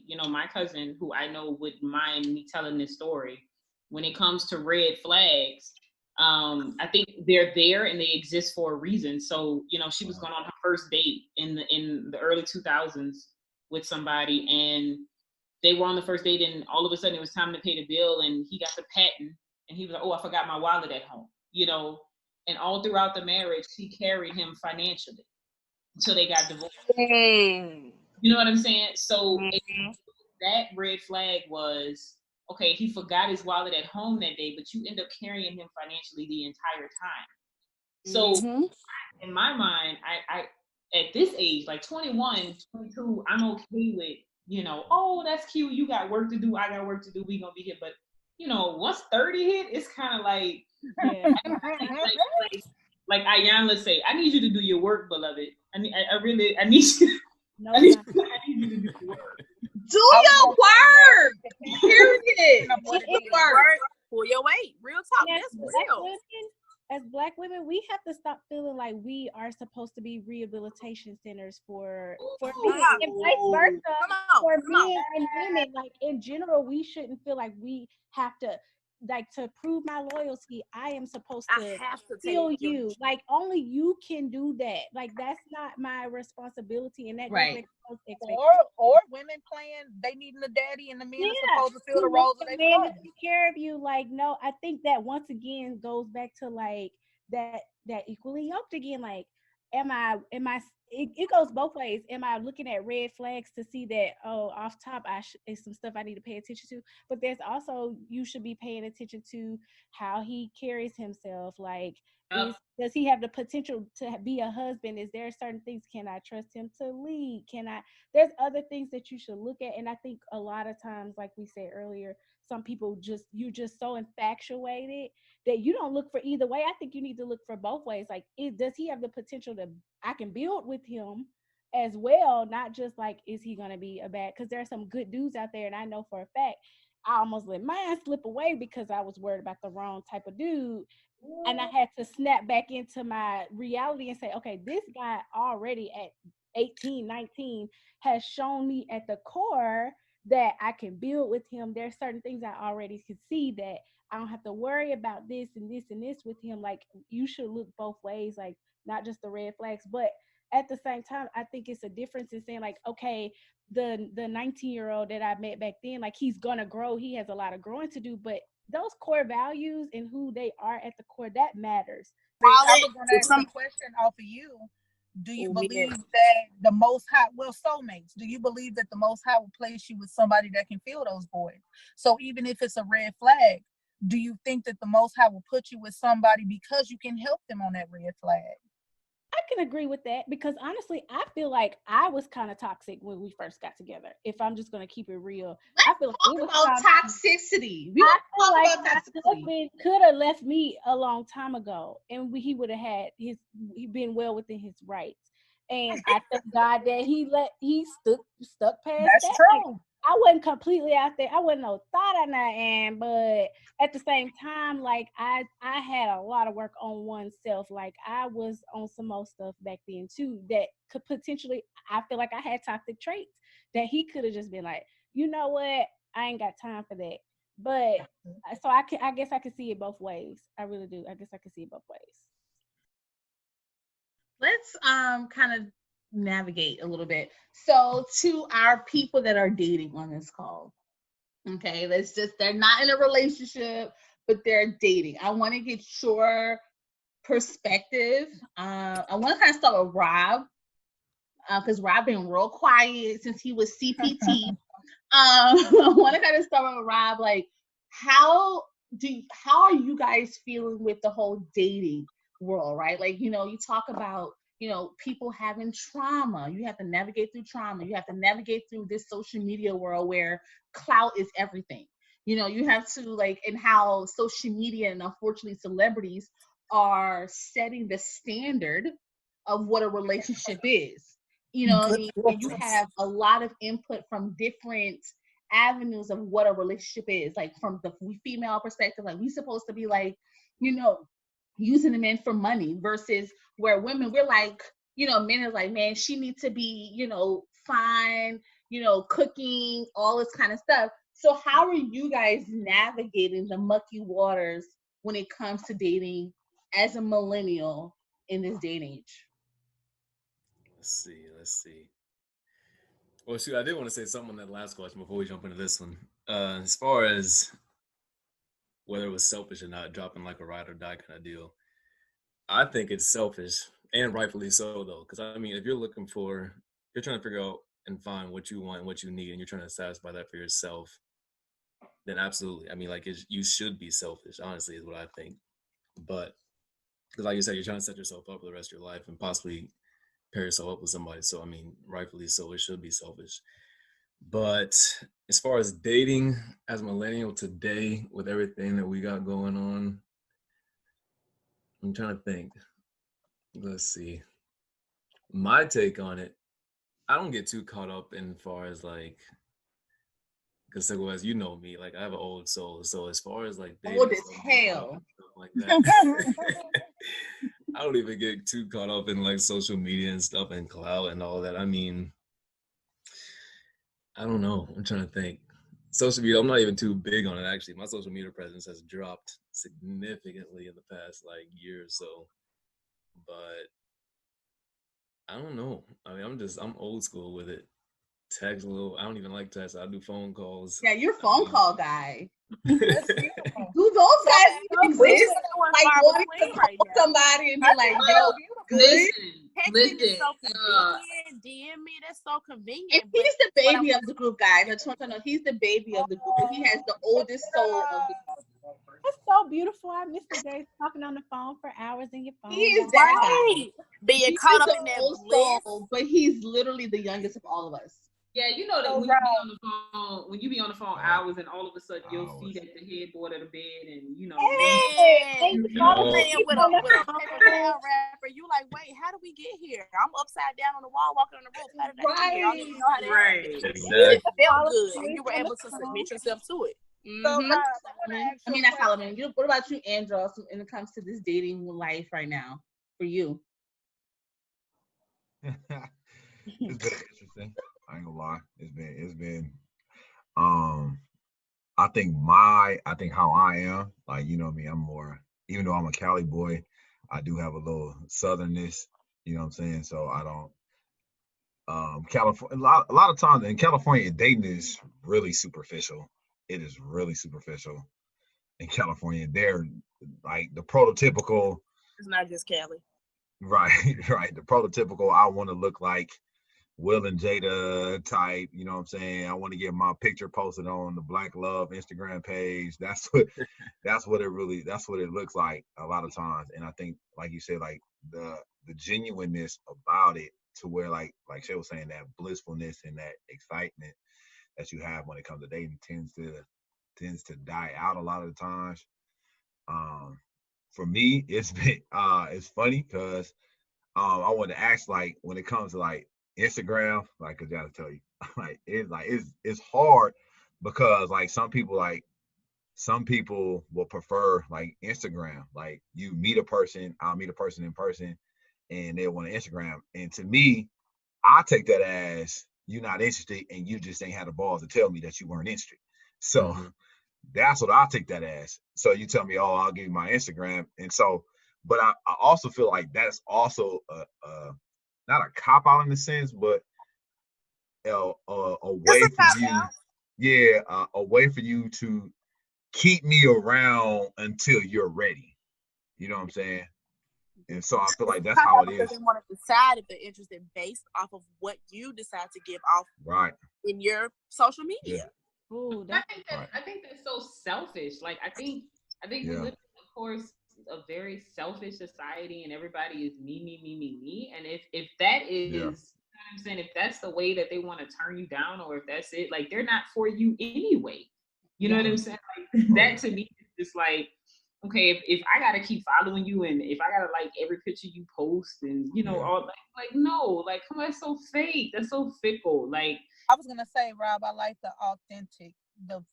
cousin, who I know wouldn't mind me telling this story. When it comes to red flags, I think they're there and they exist for a reason. So, she was going on her first date in the early 2000s with somebody, and they were on the first date, and all of a sudden it was time to pay the bill, and he got the patent, and he was like, oh, I forgot my wallet at home, and all throughout the marriage, she carried him financially until they got divorced. You know what I'm saying? So that red flag was, okay, he forgot his wallet at home that day, but you end up carrying him financially the entire time. So in my mind, I at this age, like 21, 22, I'm okay with, oh, that's cute. You got work to do. I got work to do. We gonna be here. But, once 30 hit, it's kind of like, like Ayanla say, I need you to do your work, beloved. I need you. No, I need you to do your work. Do your work. Period. Do your work. Pull your weight. Real talk. That's real. As Black women, we have to stop feeling like we are supposed to be rehabilitation centers for men, and vice versa for men and women. Like in general, we shouldn't feel like we have to, like, to prove my loyalty, I am supposed to feel you. Like only you can do that. Like that's not my responsibility, and that right. Or women playing they needing a daddy, and the men are supposed to fill the roles of their man to take care of you. Like no, I think that once again goes back to like that equally yoked again. Like am I it goes both ways. Am I looking at red flags to see that, oh, off top is some stuff I need to pay attention to, but there's also, you should be paying attention to how he carries himself. Like does he have the potential to be a husband? Is there certain things, can I trust him to lead? There's other things that you should look at. And I think a lot of times, like we said earlier, some people you're just so infatuated that you don't look for either way. I think you need to look for both ways. Like, does he have the potential I can build with him as well? Not just like, is he going to be a bad, because there are some good dudes out there. And I know for a fact, I almost let mine slip away because I was worried about the wrong type of dude. And I had to snap back into my reality and say, okay, this guy already at 18, 19 has shown me at the core that I can build with him. There's certain things I already could see that I don't have to worry about this and this and this with him. Like, you should look both ways, like not just the red flags, but at the same time, I think it's a difference in saying like, okay, the 19-year-old that I met back then, like he's gonna grow. He has a lot of growing to do, but those core values and who they are at the core, that matters. I was going to ask a question off of you. Do you believe that the Most High, soulmates, do you believe that the Most High will place you with somebody that can fill those voids? So even if it's a red flag, do you think that the Most High will put you with somebody because you can help them on that red flag? can agree with that because honestly, I feel like I was kind of toxic when we first got together. If I'm just gonna keep it real, I feel like Talk it was about toxicity. We I don't feel like talk about my toxicity. husband could have left me a long time ago, and he would have had he been well within his rights. And I thank God that he stuck past That's that. Like, true. I wasn't completely out there. I wasn't no thought on that end, but at the same time, like I had a lot of work on oneself. Like I was on some more stuff back then too that could potentially. I feel like I had toxic traits that he could have just been like, you know what, I ain't got time for that. But so I guess I can see it both ways. I really do. I guess I can see it both ways. Let's kind of navigate a little bit. So to our people that are dating on this call, okay, they're not in a relationship, but they're dating. I want to get your perspective. I want to kind of start with Rob, because Rob been real quiet since he was CPT. I want to kind of start with Rob. Like, how are you guys feeling with the whole dating world, right? Like, you talk about, people having trauma. You have to navigate through trauma. You have to navigate through this social media world where clout is everything. You have to, like, and how social media and unfortunately celebrities are setting the standard of what a relationship is. And you have a lot of input from different avenues of what a relationship is. Like from the female perspective, like we supposed to be like, using the men for money versus where women, we're like, men are like, man, she needs to be, fine, cooking, all this kind of stuff. So how are you guys navigating the mucky waters when it comes to dating as a millennial in this day and age? Let's see. Well, shoot, I did want to say something on that last question before we jump into this one. As far as whether it was selfish or not, dropping like a ride or die kind of deal, I think it's selfish, and rightfully so, though. Because, I mean, if you're trying to figure out and find what you want and what you need, and you're trying to satisfy that for yourself, then absolutely. I mean, like, you should be selfish, honestly, is what I think. But, because like you said, you're trying to set yourself up for the rest of your life and possibly pair yourself up with somebody. So, I mean, rightfully so, it should be selfish. But as far as dating as a millennial today, with everything that we got going on, I'm trying to think. Let's see. My take on it, I don't get too caught up in far as like, because as you know me, like I have an old soul. So as far as like dating, old as hell, like that, I don't even get too caught up in like social media and stuff and clout and all that. I mean, I don't know. I'm trying to think. Social media, I'm not even too big on it, actually. My social media presence has dropped significantly in the past like year or so. But I don't know. I mean, I'm old school with it. Text a little. I don't even like text. I do phone calls. Yeah, you're a phone call guy. Do those guys exist? Like wanting to call somebody and be like, yo, good. Listen, so convenient. DM me, that's so convenient. And he's the baby of the group, guys. I just want to know he's the baby of the group. He has the oldest soul of the group. That's so beautiful. I miss the days talking on the phone for hours in your phone. He is that guy. Being caught up in that soul, but he's literally the youngest of all of us. Yeah, you know that when you be on the phone hours and all of a sudden you'll see that the headboard of the bed and you know playing with a paper towel wrapper. You like, wait, how did we get here? I'm upside down on the wall walking on the roof. How did I get here? I don't even know how that happened. It felt good and you were able to submit yourself to it. Mm-hmm. So, that's Solomon. What about you, Andross, when it comes to this dating life right now for you? It's been interesting. I ain't gonna lie. It's been I think how I am, like, me, I'm more, even though I'm a Cali boy, I do have a little southernness, you know what I'm saying? So I don't California, a lot of times in California, dating is really superficial. It is really superficial in California. They're like the prototypical. It's not just Cali. Right. The prototypical, I want to look like Will and Jada type, you know what I'm saying? I want to get my picture posted on the Black Love Instagram page. That's what it looks like a lot of times. And I think, like you said, like the genuineness about it to where like Shae was saying, that blissfulness and that excitement that you have when it comes to dating tends to die out a lot of the times. For me, it's been it's funny because I wanted to ask, like, when it comes to like Instagram, like, cause I gotta tell you, it's hard because like some people will prefer like Instagram. Like you meet a person, I'll meet a person in person, and they want an Instagram. And to me, I take that as you're not interested and you just ain't had the balls to tell me that you weren't interested. So that's what I take that as. So you tell me, oh, I'll give you my Instagram. And so, but I also feel like that's also not a cop out in a sense, but a way for you, a way for you to keep me around until you're ready. You know what I'm saying? And so I feel like that's how it is. They want to decide if they're interested based off of what you decide to give off in your social media. Ooh, I think that's so selfish. Like I think we live in, of course, a very selfish society, and everybody is me. And if that is, you know what I'm saying, if that's the way that they want to turn you down, or if that's it, like they're not for you anyway. You know what I'm saying? Like that to me is just like, okay, if I gotta keep following you and if I gotta like every picture you post and you know all like no, like come on, that's so fake, that's so fickle. Like I was gonna say, Rob, I like the authentic, the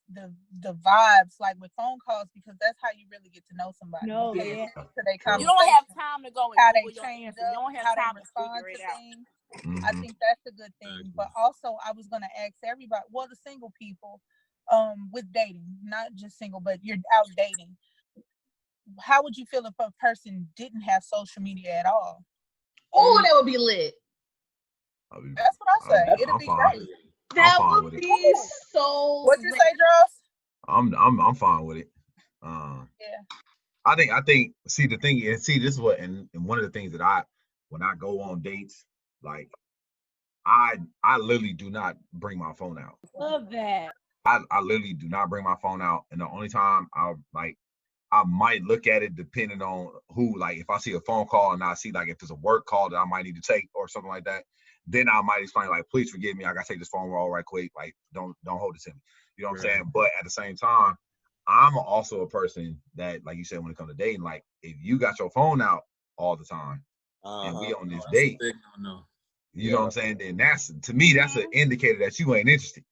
vibes, like with phone calls, because that's how you really get to know somebody. No, you don't have time to go and how Google they your change answer. You don't have time to respond figure to it out. things. I think that's a good thing. But also, I was gonna ask everybody, well, the single people, with dating, not just single, but you're out dating. How would you feel if a person didn't have social media at all? Oh, that would be lit. That's what I say. It'd be great. That would be so. What'd you say, Dross? I'm fine with it. I think. See, the thing is, this is what, and one of the things that when I go on dates, like I literally do not bring my phone out. Love that. I literally do not bring my phone out, and the only time I might look at it depending on who, like if I see a phone call and I see like if it's a work call that I might need to take or something like that, then I might explain like, please forgive me, I gotta take this phone call right quick, like don't hold this in me. You know what I'm saying? But at the same time, I'm also a person that, like you said, when it comes to dating, like if you got your phone out all the time and we on this date, you know what I'm saying? Then that's, to me, that's an indicator that you ain't interested.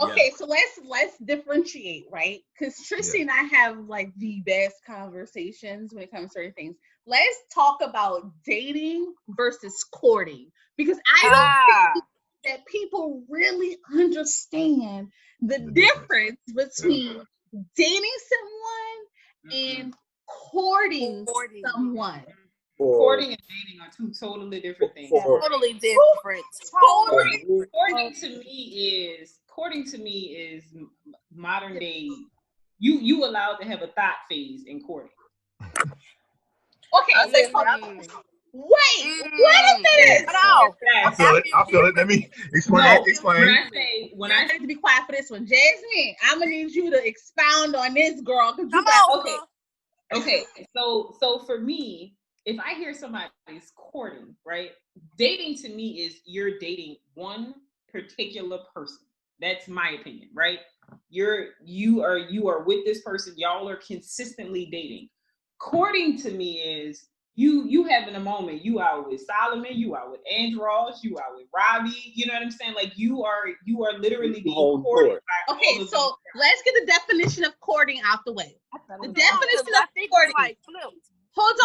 Okay, so let's differentiate, right? Because Trishti and I have like the best conversations when it comes to certain things. Let's talk about dating versus courting, because I don't think that people really understand the difference between dating someone and courting someone. Courting and dating are two totally different things. Totally different. Courting to me is modern day. You allowed to have a thought phase in courting. Okay, let's talk. Wait a minute. I feel it. Let me explain. When I say to be quiet for this one, Jasmine, I'm gonna need you to expound on this, girl. Okay. So for me, if I hear somebody's courting, right? Dating to me is you're dating one particular person. That's my opinion, right? You are with this person, y'all are consistently dating. Courting to me is you having a moment, you out with Solomon, you out with Andross, you out with Robbie, you know what I'm saying? Like you are literally being courted. Okay, so let's get the definition of courting out the way. The definition of courting. Hold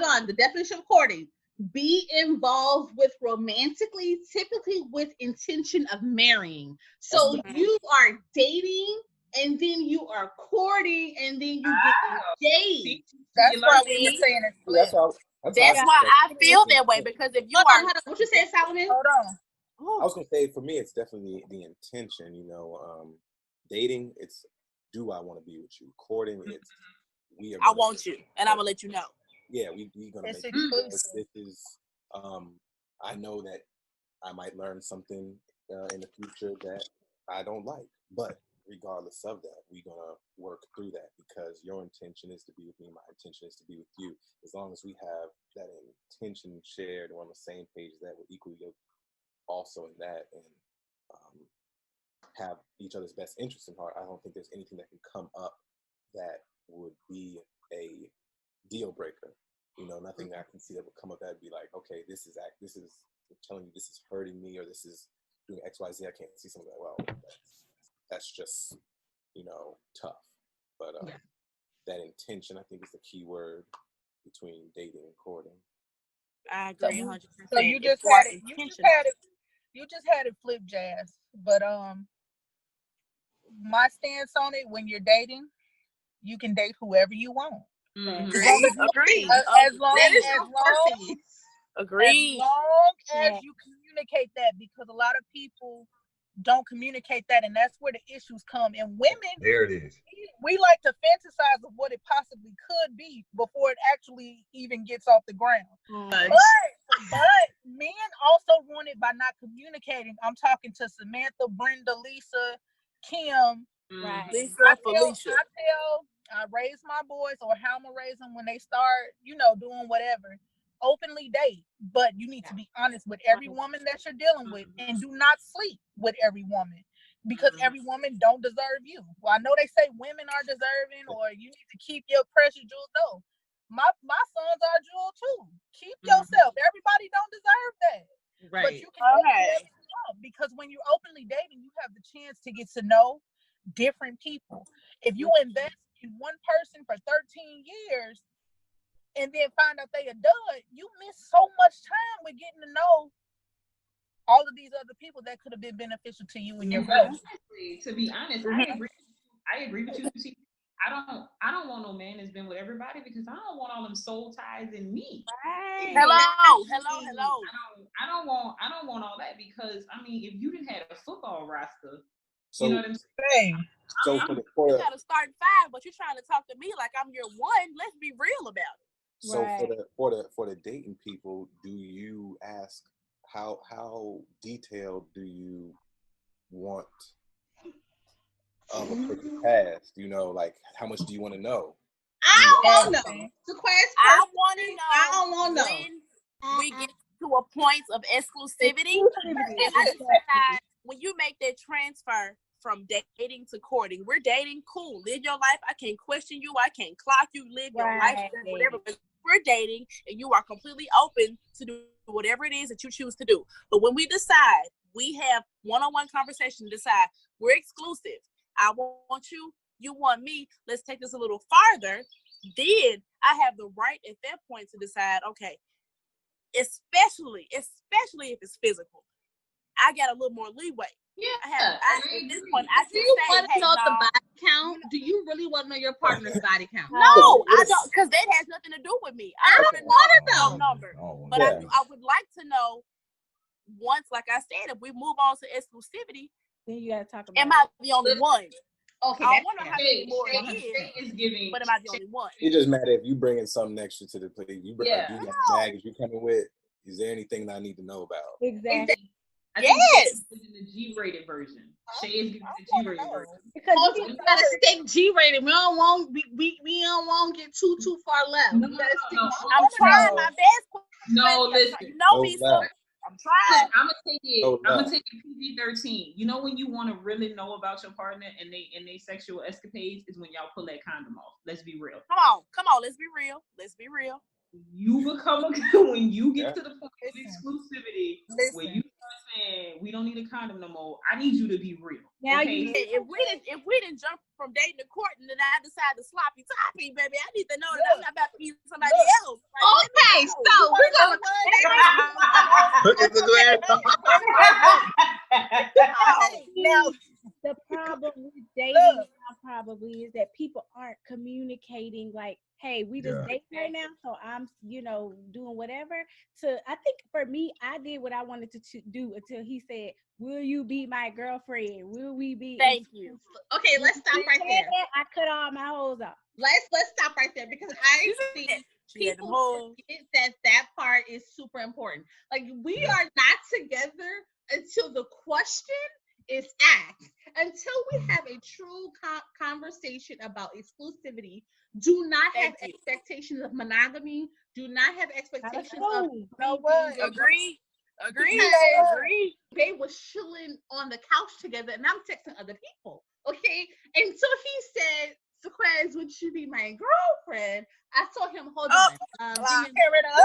on. The definition of courting: be involved with romantically, typically with intention of marrying. So you are dating, and then you are courting, and then you get engaged. That's why we were saying it's split. That's why I feel that way, because if you hold on. What you saying, Solomon? Hold on. I was gonna say, for me, it's definitely the intention. Dating, it's, do I want to be with you? Courting, it's, I want you, and I'm gonna let you know. Yeah, we gonna make it. This is, I know that I might learn something in the future that I don't like, but regardless of that, we're gonna work through that, because your intention is to be with me, my intention is to be with you. As long as we have that intention shared, we're on the same page, that we're equally also in that, and have each other's best interests in heart, I don't think there's anything that can come up that would be a deal breaker. Nothing that I can see that would come up that would be like, okay, this is telling you this is hurting me, or this is doing X, Y, Z. I can't see something like, well, that's just, tough. But that intention, I think, is the key word between dating and courting. I agree 100%. So you just had it flipped, Jazz. But my stance on it, when you're dating, you can date whoever you want. Agreed. As long as you communicate that, because a lot of people don't communicate that, and that's where the issues come. And women, there it is. We like to fantasize of what it possibly could be before it actually even gets off the ground. But men also ruin it by not communicating. I'm talking to Samantha, Brenda, Lisa, Kim, Lisa, Felicia. I raise my boys, or how I'm gonna raise them when they start, doing whatever. Openly date, but you need to be honest with every woman that you're dealing with, and do not sleep with every woman, because every woman don't deserve you. Well, I know they say women are deserving, or you need to keep your precious jewels. No, my sons are jewel too. Keep yourself. Everybody don't deserve that. Right. But you can because when you're openly dating, you have the chance to get to know different people. If you invest in one person for 13 years and then find out they a dud, you miss so much time with getting to know all of these other people that could have been beneficial to you and your growth. To be honest, I agree with you. See, I don't want no man that's been with everybody, because I don't want all them soul ties in me. Right. Hello. I don't want all that, because if you didn't have a football roster, so, you know what I'm saying? So you gotta start 5, but you're trying to talk to me like I'm your one. Let's be real about it. So for the dating people, do you ask how detailed do you want a person's past? Like, how much do you want to know? I don't want to know. I want to know. I don't want to know. When we get to a point of exclusivity, when you make that transfer from dating to courting, we're dating, cool. Live your life. I can't question you. I can't clock you. Live your life, whatever. We're dating, and you are completely open to do whatever it is that you choose to do. But when we decide, we have one-on-one conversation to decide we're exclusive. I want you, you want me. Let's take this a little farther. Then I have the right at that point to decide, okay, especially if it's physical, I got a little more leeway. Yeah. At this point, I do you want to know the body count? Do you really want to know your partner's body count? No, I don't, because that has nothing to do with me. I don't want to know number, but I would like to know. Once, like I said, if we move on to exclusivity, then you gotta talk about. Am I the only one? Okay, I wonder how many more is giving. But am I the only one? It just matter if you bringing something extra to the plate. You bring baggage you coming with. Is there anything that I need to know about? Exactly. Yes. The G-rated version. Shae is giving the G-rated version. Because you gotta stay G-rated. We don't want get too far left. No, I'm trying my best. No, listen. You know me, so I'm trying. I'm gonna take it PG-13. You know when you want to really know about your partner and they sexual escapades is when y'all pull that condom off. Let's be real. Come on. Let's be real. You become when you get to the point of exclusivity where you start saying we don't need a condom no more. I need you to be real. Now if we didn't jump from dating to court and then I decide to sloppy toppy, baby, I need to know that I'm not about to be somebody else. Like, okay, so we're gonna look at the glare. Now the problem with dating now probably is that people aren't communicating like, hey, we just date right now, so I'm, doing whatever. I think for me, I did what I wanted to do until he said, will you be my girlfriend? Will we be? Thank you. Okay, let's stop right there. I cut all my hoes off. Let's stop right there, because I see people forget that part is super important. Like, we are not together until the question is asked. until we have a true conversation about exclusivity, do not have expectations of monogamy. Do not have expectations of Agree. They was chilling on the couch together, and I'm texting other people. Okay, and so he said, "Sequez, would you be my girlfriend?" I told him, "Hold on, tear it up.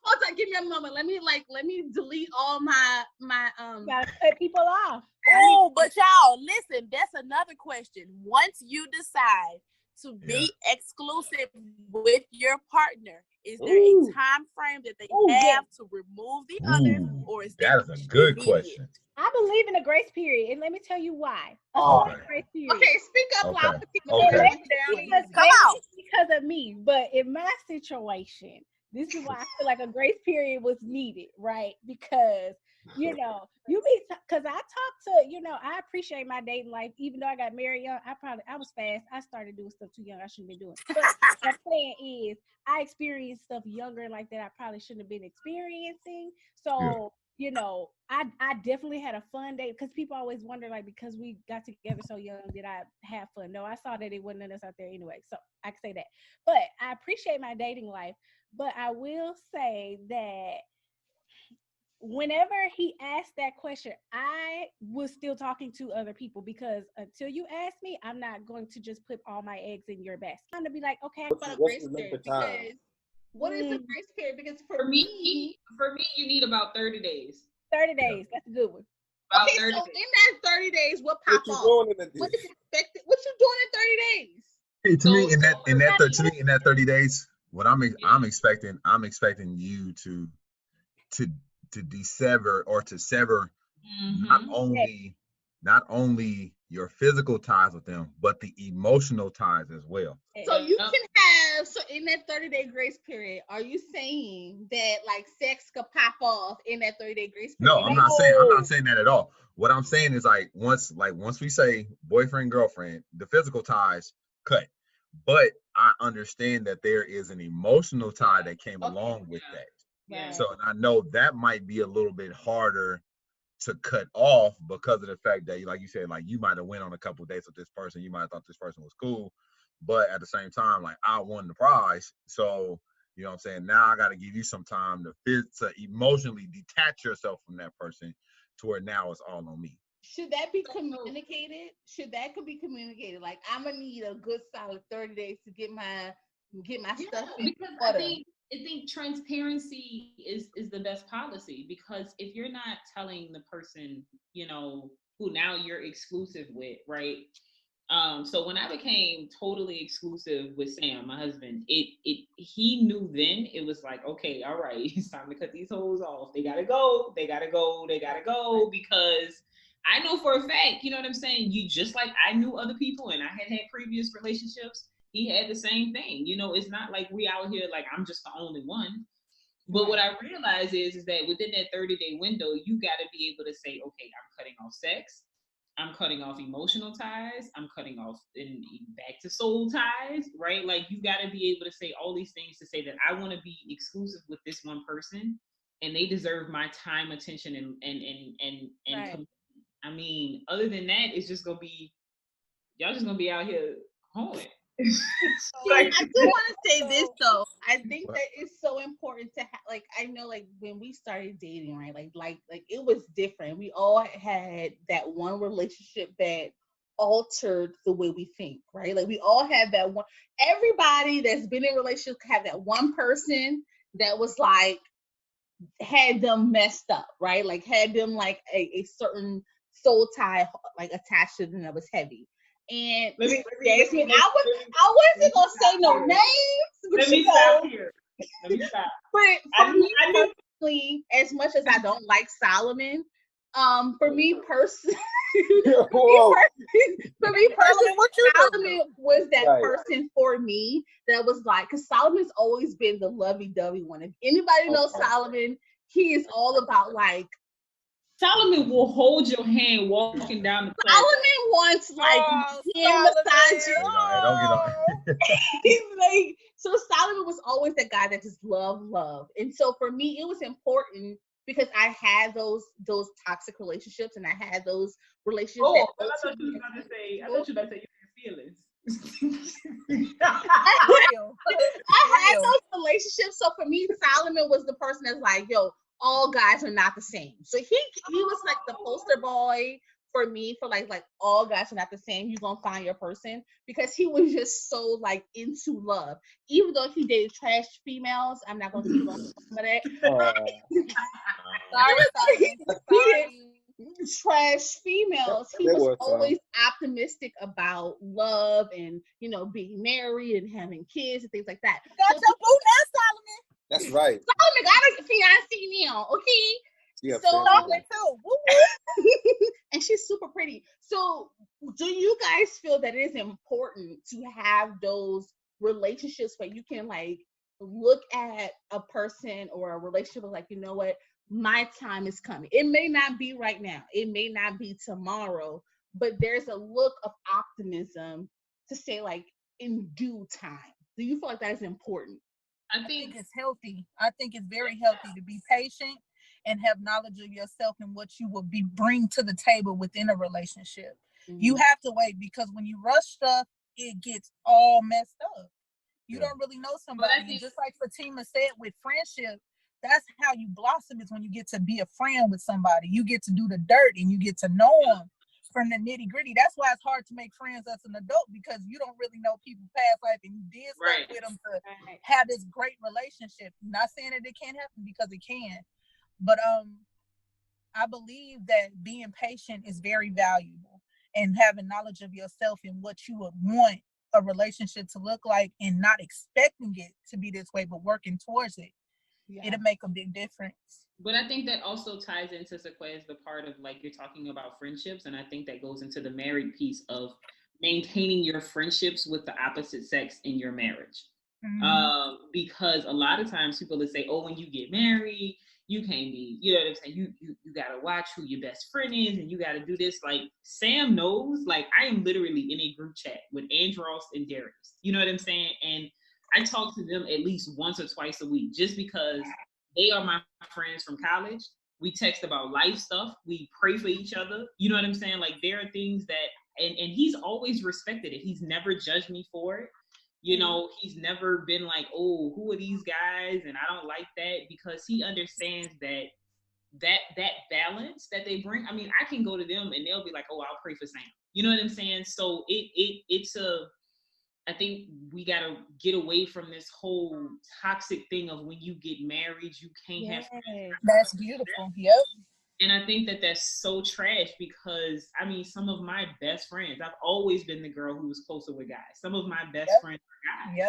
Hold on, give me a moment. Let me delete all my Gotta cut people off." Oh, but y'all, listen, that's another question. Once you decide to be exclusive with your partner, is there a time frame that they have to remove the others, or is that a good question? I believe in a grace period, and let me tell you why. Grace period. Okay, speak up loud. Come out. Because of me, but in my situation, this is why I feel like a grace period was needed, right? Because because I talked to, I appreciate my dating life, even though I got married young. I was fast. I started doing stuff too young. I shouldn't be doing. But what I'm saying is, I experienced stuff younger like that I probably shouldn't have been experiencing. So, I definitely had a fun day, because people always wonder, like, because we got together so young, did I have fun? No, I saw that it wasn't none of us out there anyway. So I can say that. But I appreciate my dating life. But I will say that whenever he asked that question, I was still talking to other people, because until you ask me, I'm not going to just put all my eggs in your basket. I'm going to be like, okay, what is the grace period? Because for me, you need about 30 days. 30 days. That's a good one. Okay, so in that 30 days, what pop off? What is expected? What you doing in 30 days? Hey, to me, in that 30 days, what I'm expecting you to sever not only your physical ties with them, but the emotional ties as well. So you can have, in that 30-day grace period, are you saying that like sex could pop off in that 30-day grace period? No, I'm not saying that at all. What I'm saying is once we say boyfriend, girlfriend, the physical ties cut. But I understand that there is an emotional tie that came along with that. Yeah. So I know that might be a little bit harder to cut off, because of the fact that, like you said, like you might have went on a couple of dates with this person, you might have thought this person was cool, but at the same time, like, I won the prize. So, you know what I'm saying? Now I got to give you some time to emotionally detach yourself from that person, to where now it's all on me. Should that be communicated? Could be communicated? Like, I'm gonna need a good solid 30 days to get my stuff in. Because I think transparency is the best policy, because if you're not telling the person, who now you're exclusive with, right? So when I became totally exclusive with Sam, my husband, he knew then. It was like, okay, all right, it's time to cut these hoes off. They gotta go, because I know for a fact, you know what I'm saying? You just like I knew other people, and I had previous relationships. He had the same thing. It's not like we out here like I'm just the only one. But what I realize is that within that 30-day window, you got to be able to say, okay, I'm cutting off sex. I'm cutting off emotional ties. I'm cutting off back to soul ties, right? Like, you got to be able to say all these things to say that I want to be exclusive with this one person, and they deserve my time, attention, and I mean, other than that, it's just gonna be y'all just gonna be out here hoeing. I do want to say this though. I think that it's so important to have, like, I know, like, when we started dating, right? Like it was different. We all had that one relationship that altered the way we think, right? Like, we all have that one. Everybody that's been in a relationship have that one person that was like, had them messed up, right? Like, had them like a certain soul tie like attached to them that was heavy. And Jasmine, I wasn't gonna say no names. Let me stop here. But for me personally, as much as I don't like Solomon, for me personally, Solomon was that person for me that was like, because Solomon's always been the lovey-dovey one. If anybody knows Solomon, he is all about like. Solomon will hold your hand walking down the place. Solomon wants hand massages. He's like, so Solomon was always that guy that just loved love. And so for me, it was important because I had those toxic relationships, and I had those relationships. Oh, I thought you were about to say you had feelings. I had those relationships. So for me, Solomon was the person that's like, yo, all guys are not the same. So he was like the poster boy for me for like all guys are not the same. You're gonna find your person, because he was just so like into love. Even though he dated trash females, I'm not gonna keep on some of that. Trash females. He was always optimistic about love and being married and having kids and things like that. You got your boo now, Solomon. That's right. Solomon got a fiancé now, okay? Yeah, so too. And she's super pretty. So do you guys feel that it is important to have those relationships where you can like look at a person or a relationship like, you know what, my time is coming. It may not be right now, it may not be tomorrow, but there's a look of optimism to say like in due time. Do you feel like that is important? I think it's healthy. I think it's very healthy to be patient and have knowledge of yourself and what you will bring to the table within a relationship. You have to wait, because when you rush stuff, it gets all messed up. You don't really know somebody. Just like Fatima said, with friendship, that's how you blossom, is when you get to be a friend with somebody. You get to do the dirt and you get to know them from the nitty gritty. That's why it's hard to make friends as an adult, because you don't really know people's past life and you did stuff with them to have this great relationship. I'm not saying that it can't happen, because it can. But I believe that being patient is very valuable, and having knowledge of yourself and what you would want a relationship to look like, and not expecting it to be this way, but working towards it. It'll make a big difference. But I think that also ties into Sequoia's the part of like you're talking about friendships, and I think that goes into the married piece of maintaining your friendships with the opposite sex in your marriage. Because a lot of times people will say, oh, when you get married, you can't be, you know what I'm saying? You gotta watch who your best friend is, and you gotta do this. Like Sam knows, like I am literally in a group chat with Andross and Darius. You know what I'm saying? And I talk to them at least once or twice a week, just because they are my friends from college. We text about life stuff. We pray for each other. You know what I'm saying? Like there are things that, and he's always respected it. He's never judged me for it. You know, he's never been like, oh, who are these guys? And I don't like that, because he understands that balance that they bring. I mean, I can go to them and they'll be like, oh, I'll pray for Sam. You know what I'm saying? So I think we got to get away from this whole toxic thing of when you get married, you can't have friends. That's beautiful. Yep. And I think that that's so trash, because I mean, some of my best friends, I've always been the girl who was closer with guys. Some of my best friends are guys.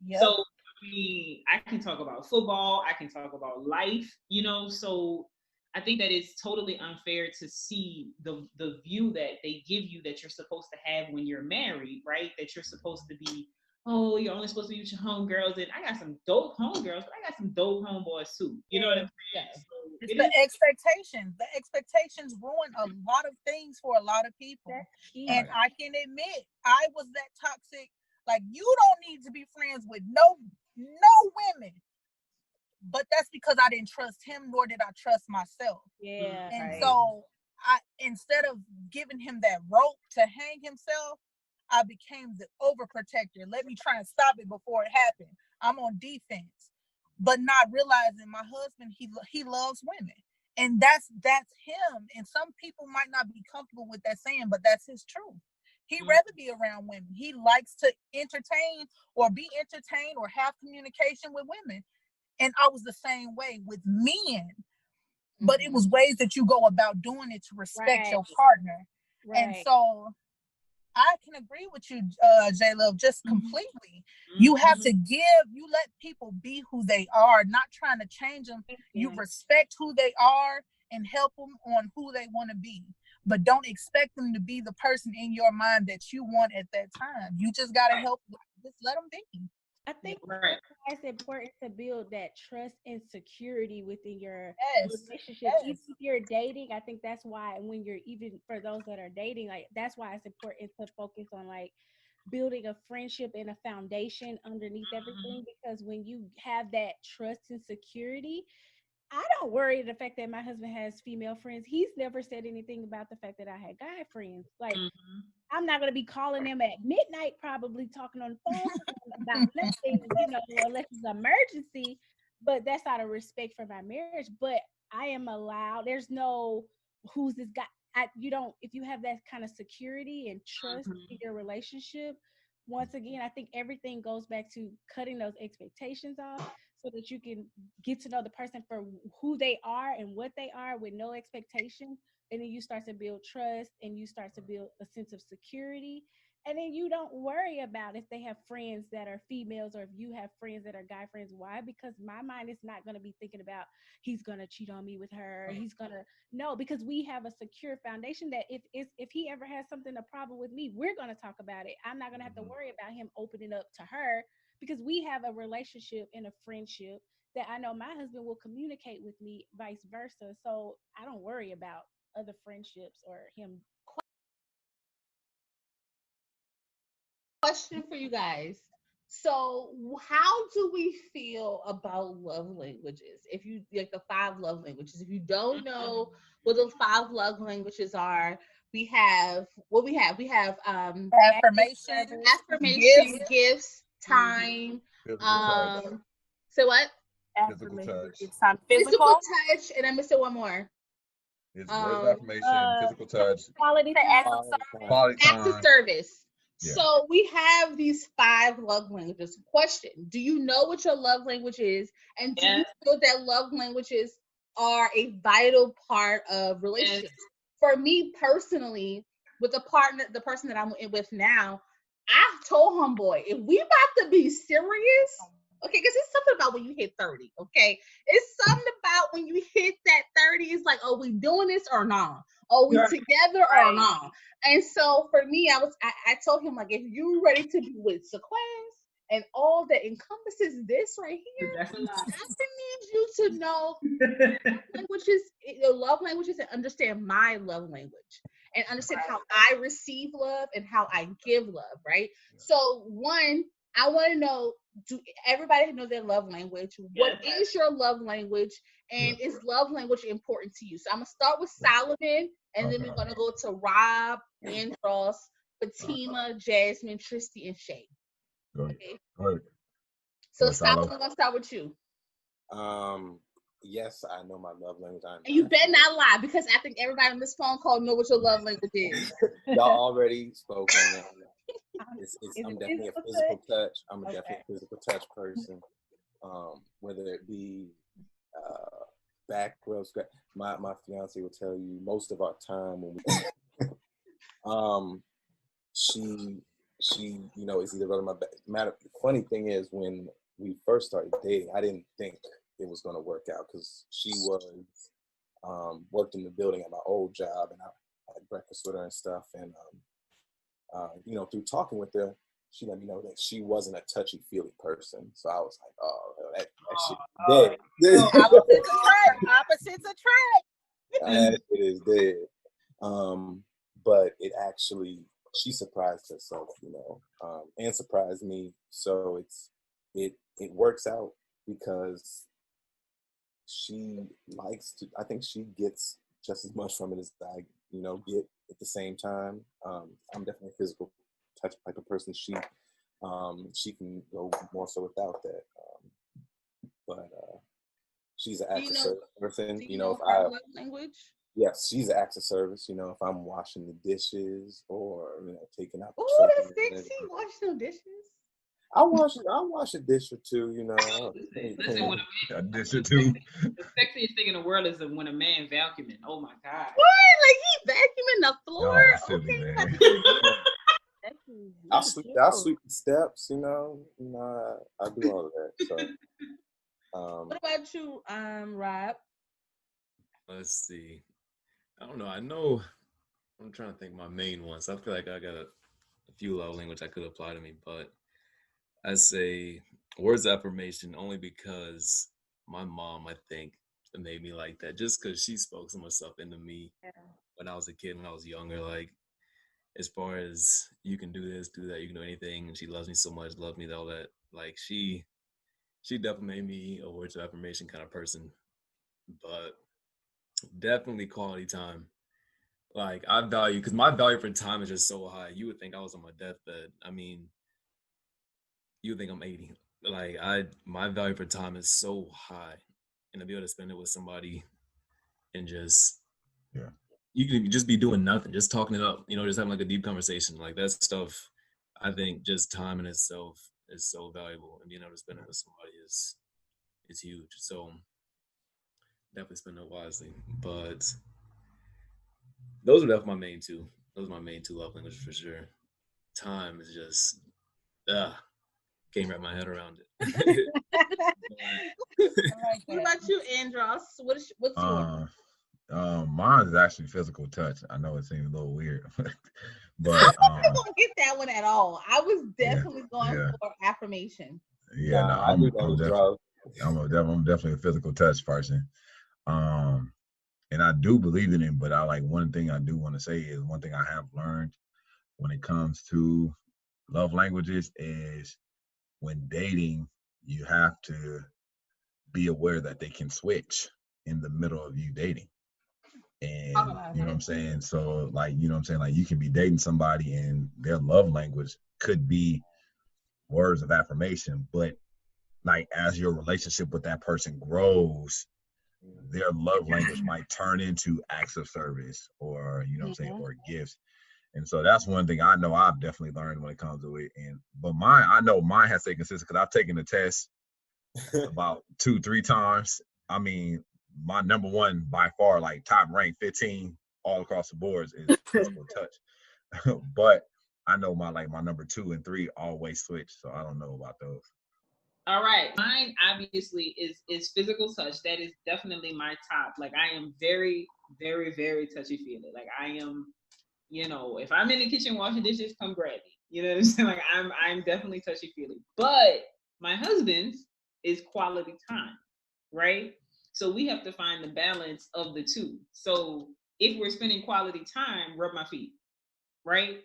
Yep. So I mean, I can talk about football, I can talk about life, you know, so I think that it's totally unfair to see the view that they give you that you're supposed to have when you're married, right? That you're supposed to be, oh, you're only supposed to be with your homegirls. And I got some dope homegirls, but I got some dope homeboys too. You know what I'm saying? So it's the expectations. The expectations ruin a lot of things for a lot of people. And I can admit, I was that toxic. Like, you don't need to be friends with no women. But that's because I didn't trust him, nor did I trust myself. Yeah. And so instead of giving him that rope to hang himself, I became the overprotector. Let me try and stop it before it happened. I'm on defense, but not realizing my husband, he loves women, and that's him. And some people might not be comfortable with that saying, but that's his truth. He'd rather be around women. He likes to entertain or be entertained or have communication with women. And I was the same way with men, but it was ways that you go about doing it to respect your partner. And so I can agree with you, J-Love, just completely. You have to you let people be who they are, not trying to change them. You respect who they are and help them on who they want to be. But don't expect them to be the person in your mind that you want at that time. You just got to help, just let them be. I think it's important to build that trust and security within your relationship. Even if you're dating, I think that's why when you're, even for those that are dating, like that's why it's important to focus on like building a friendship and a foundation underneath everything, because when you have that trust and security, I don't worry the fact that my husband has female friends. He's never said anything about the fact that I had guy friends. Like, I'm not going to be calling them at midnight, probably talking on the phone about nothing, unless it's an emergency. But that's out of respect for my marriage. But I am allowed. There's no who's this guy. If you have that kind of security and trust in your relationship, once again, I think everything goes back to cutting those expectations off so that you can get to know the person for who they are and what they are with no expectations. And then you start to build trust and you start to build a sense of security. And then you don't worry about if they have friends that are females or if you have friends that are guy friends. Why? Because my mind is not going to be thinking about he's going to cheat on me with her. No, because we have a secure foundation that if he ever has a problem with me, we're going to talk about it. I'm not going to have to worry about him opening up to her because we have a relationship and a friendship that I know my husband will communicate with me, vice versa. So I don't worry about other friendships or him. Question for you guys. So how do we feel about love languages? If you like the 5 love languages, if you don't know what the 5 love languages are, we have affirmation, gifts, time, so what? Physical touch. Physical touch, and I'm missing one more. It's words of affirmation, physical touch, quality acts of service. Yeah. So we have these 5 love languages. Question: do you know what your love language is, and do you feel that love languages are a vital part of relationships? For me personally, with the person that I'm with now, I told homeboy, if we about to be serious, okay, because it's something about when you hit 30, okay? It's something about when you hit that 30, it's like, oh, we doing this or not? Are we together or not? And so for me, I told him, like, if you're ready to be with Sequence and all that encompasses this right here, I need you to know love languages and understand my love language and understand how I receive love and how I give love, right? So one, I want to know, do everybody know their love language? What is your love language? And is love language important to you? So I'm going to start with Solomon, and then we're going to go to Rob, Andross, Fatima, Jasmine, Trishti, and Shae. Okay. Right. So Solomon, I'm going to start with you. Yes, I know my love language. And you better not lie, because I think everybody on this phone call know what your love language is. Y'all already spoke on that. I'm definitely a physical touch. I'm a definitely a physical touch person. Whether it be back rub, scratch. My fiance will tell you most of our time when we she is either rubbing my back. The funny thing is, when we first started dating, I didn't think it was going to work out because she was worked in the building at my old job, and I had breakfast with her and stuff, and through talking with her, she let me know that she wasn't a touchy-feely person. So I was like, oh, that shit dead. Opposites attract. It is dead. But it actually, she surprised herself, and surprised me. So it works out because she likes to, I think she gets just as much from it as I, get at the same time. I'm definitely a physical touch type of person. She can go more so without that. But she's an acts of service person. Do you know her love language? Yes, she's an acts of service. If I'm washing the dishes or taking out. Oh, that's sexy. Wash no dishes. I wash a dish or two. Listen, when a dish or two. The sexiest thing in the world is when a man vacuuming. Oh my God. What? Like he vacuuming the floor? Oh, silly, man. I'll sweep the steps. I do all of that. So. What about you, Rob? Let's see. I don't know. I'm trying to think my main ones. I feel like I got a few love language that could apply to me, but I say words of affirmation only because my mom, I think, made me like that. Just because she spoke so much stuff into me when I was a kid, when I was younger, like as far as you can do this, do that, you can do anything, and she loves me so much, loves me, all that. Like she definitely made me a words of affirmation kind of person. but definitely quality time. Like I value, because my value for time is just so high. You would think I was on my deathbed. I mean, you would think I'm 80. Like my value for time is so high, and to be able to spend it with somebody and just you can just be doing nothing, just talking it up, just having like a deep conversation. Like that stuff, I think just time in itself is so valuable, and being able to spend it with somebody is huge. So definitely spend it wisely. But those are definitely my main two. Those are my main two love languages for sure. Time is just can't wrap my head around it. What about you, Andross? What's yours? Mine is actually physical touch. I know it seems a little weird, but I don't get that one at all. I was definitely going for affirmation. Yeah, no, I'm definitely a physical touch person. And I do believe in it, but one thing I do want to say is one thing I have learned when it comes to love languages is when dating, you have to be aware that they can switch in the middle of you dating. And you know what I'm saying? So you know what I'm saying? Like you can be dating somebody and their love language could be words of affirmation, but like as your relationship with that person grows, their love language might turn into acts of service or, you know what I'm saying, or gifts. And so that's one thing I know I've definitely learned when it comes to it. But I know mine has stayed consistent because I've taken the test about 2-3 times. I mean, my number one by far, like top rank 15 all across the boards is physical touch. But I know my number 2 and 3 always switch. So I don't know about those. All right. Mine obviously is physical touch. That is definitely my top. Like I am very, very, very touchy-feely. Like I am, if I'm in the kitchen washing dishes, come grab me. You know what I'm saying? Like I'm definitely touchy-feely. But my husband's is quality time, right? So we have to find the balance of the two. So if we're spending quality time, rub my feet, right?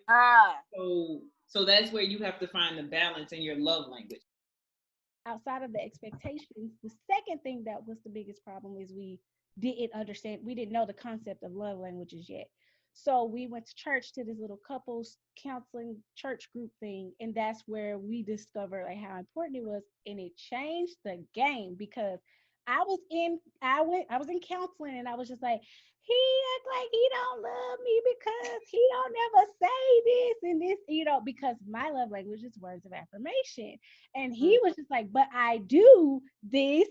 So that's where you have to find the balance in your love language. Outside of the expectations, the second thing that was the biggest problem is we didn't know the concept of love languages yet. So we went to church to this little couples counseling church group thing, and that's where we discovered how important it was, and it changed the game because I was in counseling, and I was just like, he act like he don't love me because he don't never say this and this, because my love language is words of affirmation. And he was just like, but I do this.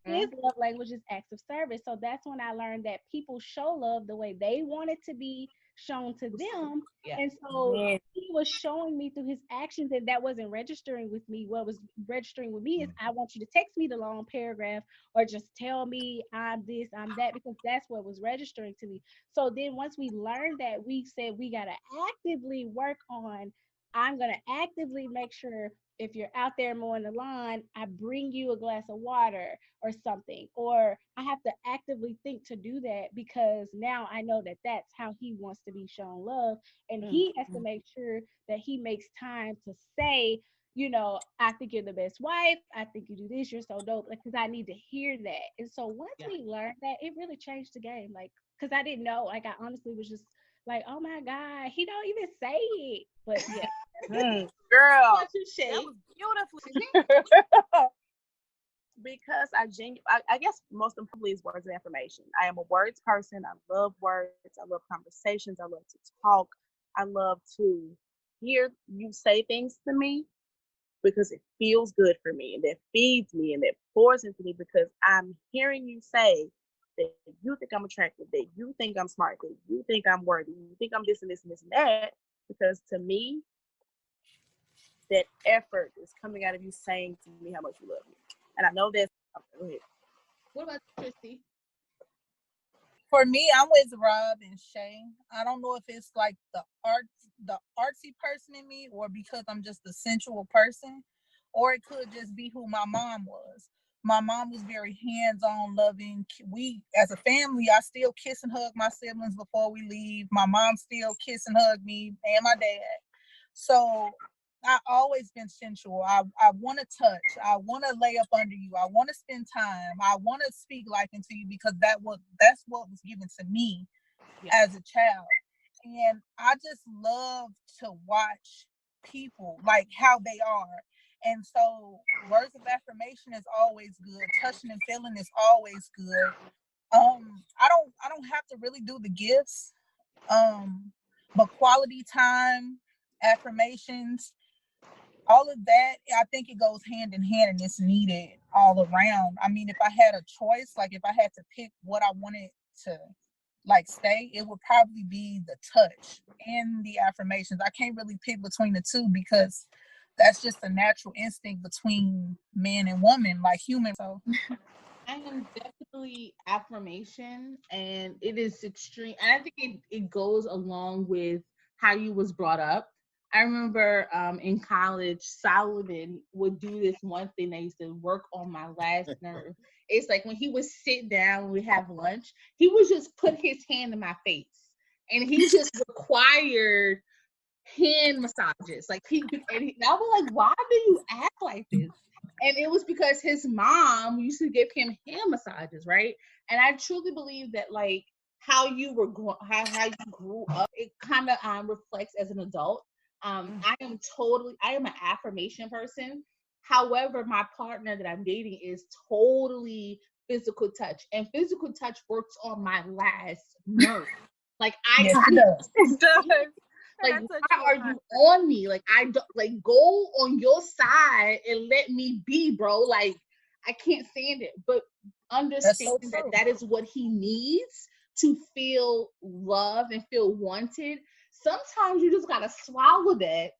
His love language is acts of service. So that's when I learned that people show love the way they want it to be shown to them. And so he was showing me through his actions, and that wasn't registering with me. What was registering with me is I want you to text me the long paragraph or just tell me I'm this, I'm that, because that's what was registering to me. So then once we learned that, we said we got to actively work on, I'm going to actively make sure if you're out there mowing the lawn, I bring you a glass of water or something, or I have to actively think to do that because now I know that that's how he wants to be shown love. And he has to make sure that he makes time to say, I think you're the best wife. I think you do this. You're so dope. Because I need to hear that. And so once we learned that, it really changed the game. Because I didn't know. I honestly was just like, oh my God, he don't even say it. But Girl, what you say? That was beautifully. Because I guess most importantly is words of affirmation. I am a words person. I love words. I love conversations. I love to talk. I love to hear you say things to me because it feels good for me and that feeds me and that pours into me because I'm hearing you say that you think I'm attractive, that you think I'm smart, that you think I'm worthy, you think I'm this and this and this and that. Because to me, that effort is coming out of you saying to me how much you love me. And I know that's go ahead. What about Trishti? For me, I'm with Rob and Shae. I don't know if it's like the artsy person in me or because I'm just a sensual person, or it could just be who my mom was. My mom was very hands-on, loving. We, as a family, I still kiss and hug my siblings before we leave. My mom still kiss and hug me and my dad. So I always been sensual. I want to touch. I want to lay up under you. I want to spend time. I want to speak life into you because that's what was given to me as a child. And I just love to watch people like how they are. And so words of affirmation is always good. Touching and feeling is always good. I don't have to really do the gifts. But quality time, affirmations, all of that, I think it goes hand in hand and it's needed all around. I mean, if I had a choice, like if I had to pick what I wanted to like stay, it would probably be the touch and the affirmations. I can't really pick between the two because that's just a natural instinct between man and woman, like human. So I am definitely affirmation, and it is extreme. And I think it goes along with how you was brought up. I remember in college, Solomon would do this one thing that used to work on my last nerve. It's like when he would sit down when we have lunch, he would just put his hand in my face, and he just required hand massages. Like I was like, why do you act like this? And it was because his mom used to give him hand massages, right? And I truly believe that like how you were how you grew up, it kind of reflects as an adult. I am an affirmation person. However, my partner that I'm dating is totally physical touch, and physical touch works on my last nerve. Like yes, it does. Like, why are you on me? Like, I don't like go on your side and let me be, bro. Like, I can't stand it. But understand that is what he needs to feel loved and feel wanted. Sometimes you just gotta swallow that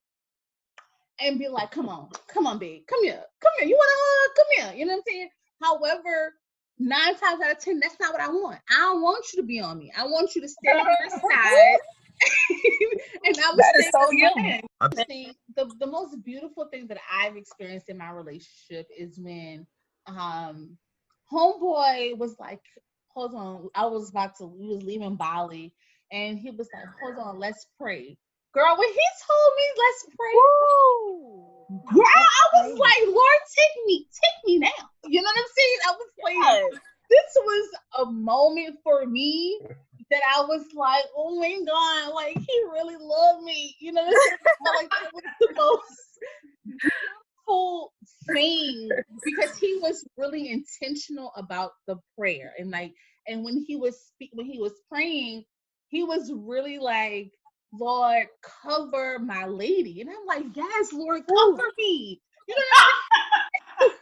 and be like, come on, babe, come here. You want a hug? Come here. You know what I'm saying? However, 9 times out of 10, that's not what I want. I don't want you to be on me. I want you to stay on your side. And I was saying the most beautiful thing that I've experienced in my relationship is when homeboy was like, hold on, we was leaving Bali, and he was like, hold on, let's pray. Girl, when he told me let's pray, girl, I was like, Lord, take me now. You know what I'm saying? I was like, this was a moment for me that I was like, oh my God, like he really loved me. You know what I'm saying? Like that was the most beautiful thing because he was really intentional about the prayer. And when he was praying, he was really like, Lord, cover my lady. And I'm like, yes, Lord, cover me. You know what I mean?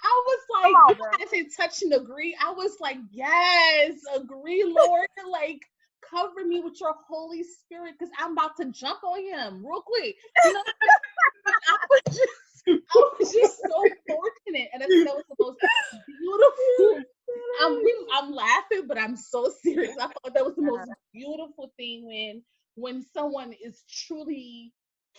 I was like, I said touch and agree. I was like, yes, agree, Lord. Like, cover me with your Holy Spirit because I'm about to jump on him real quick. You know, I was just so fortunate. And I think that was the most beautiful. I'm laughing, but I'm so serious. I thought that was the most beautiful thing when someone is truly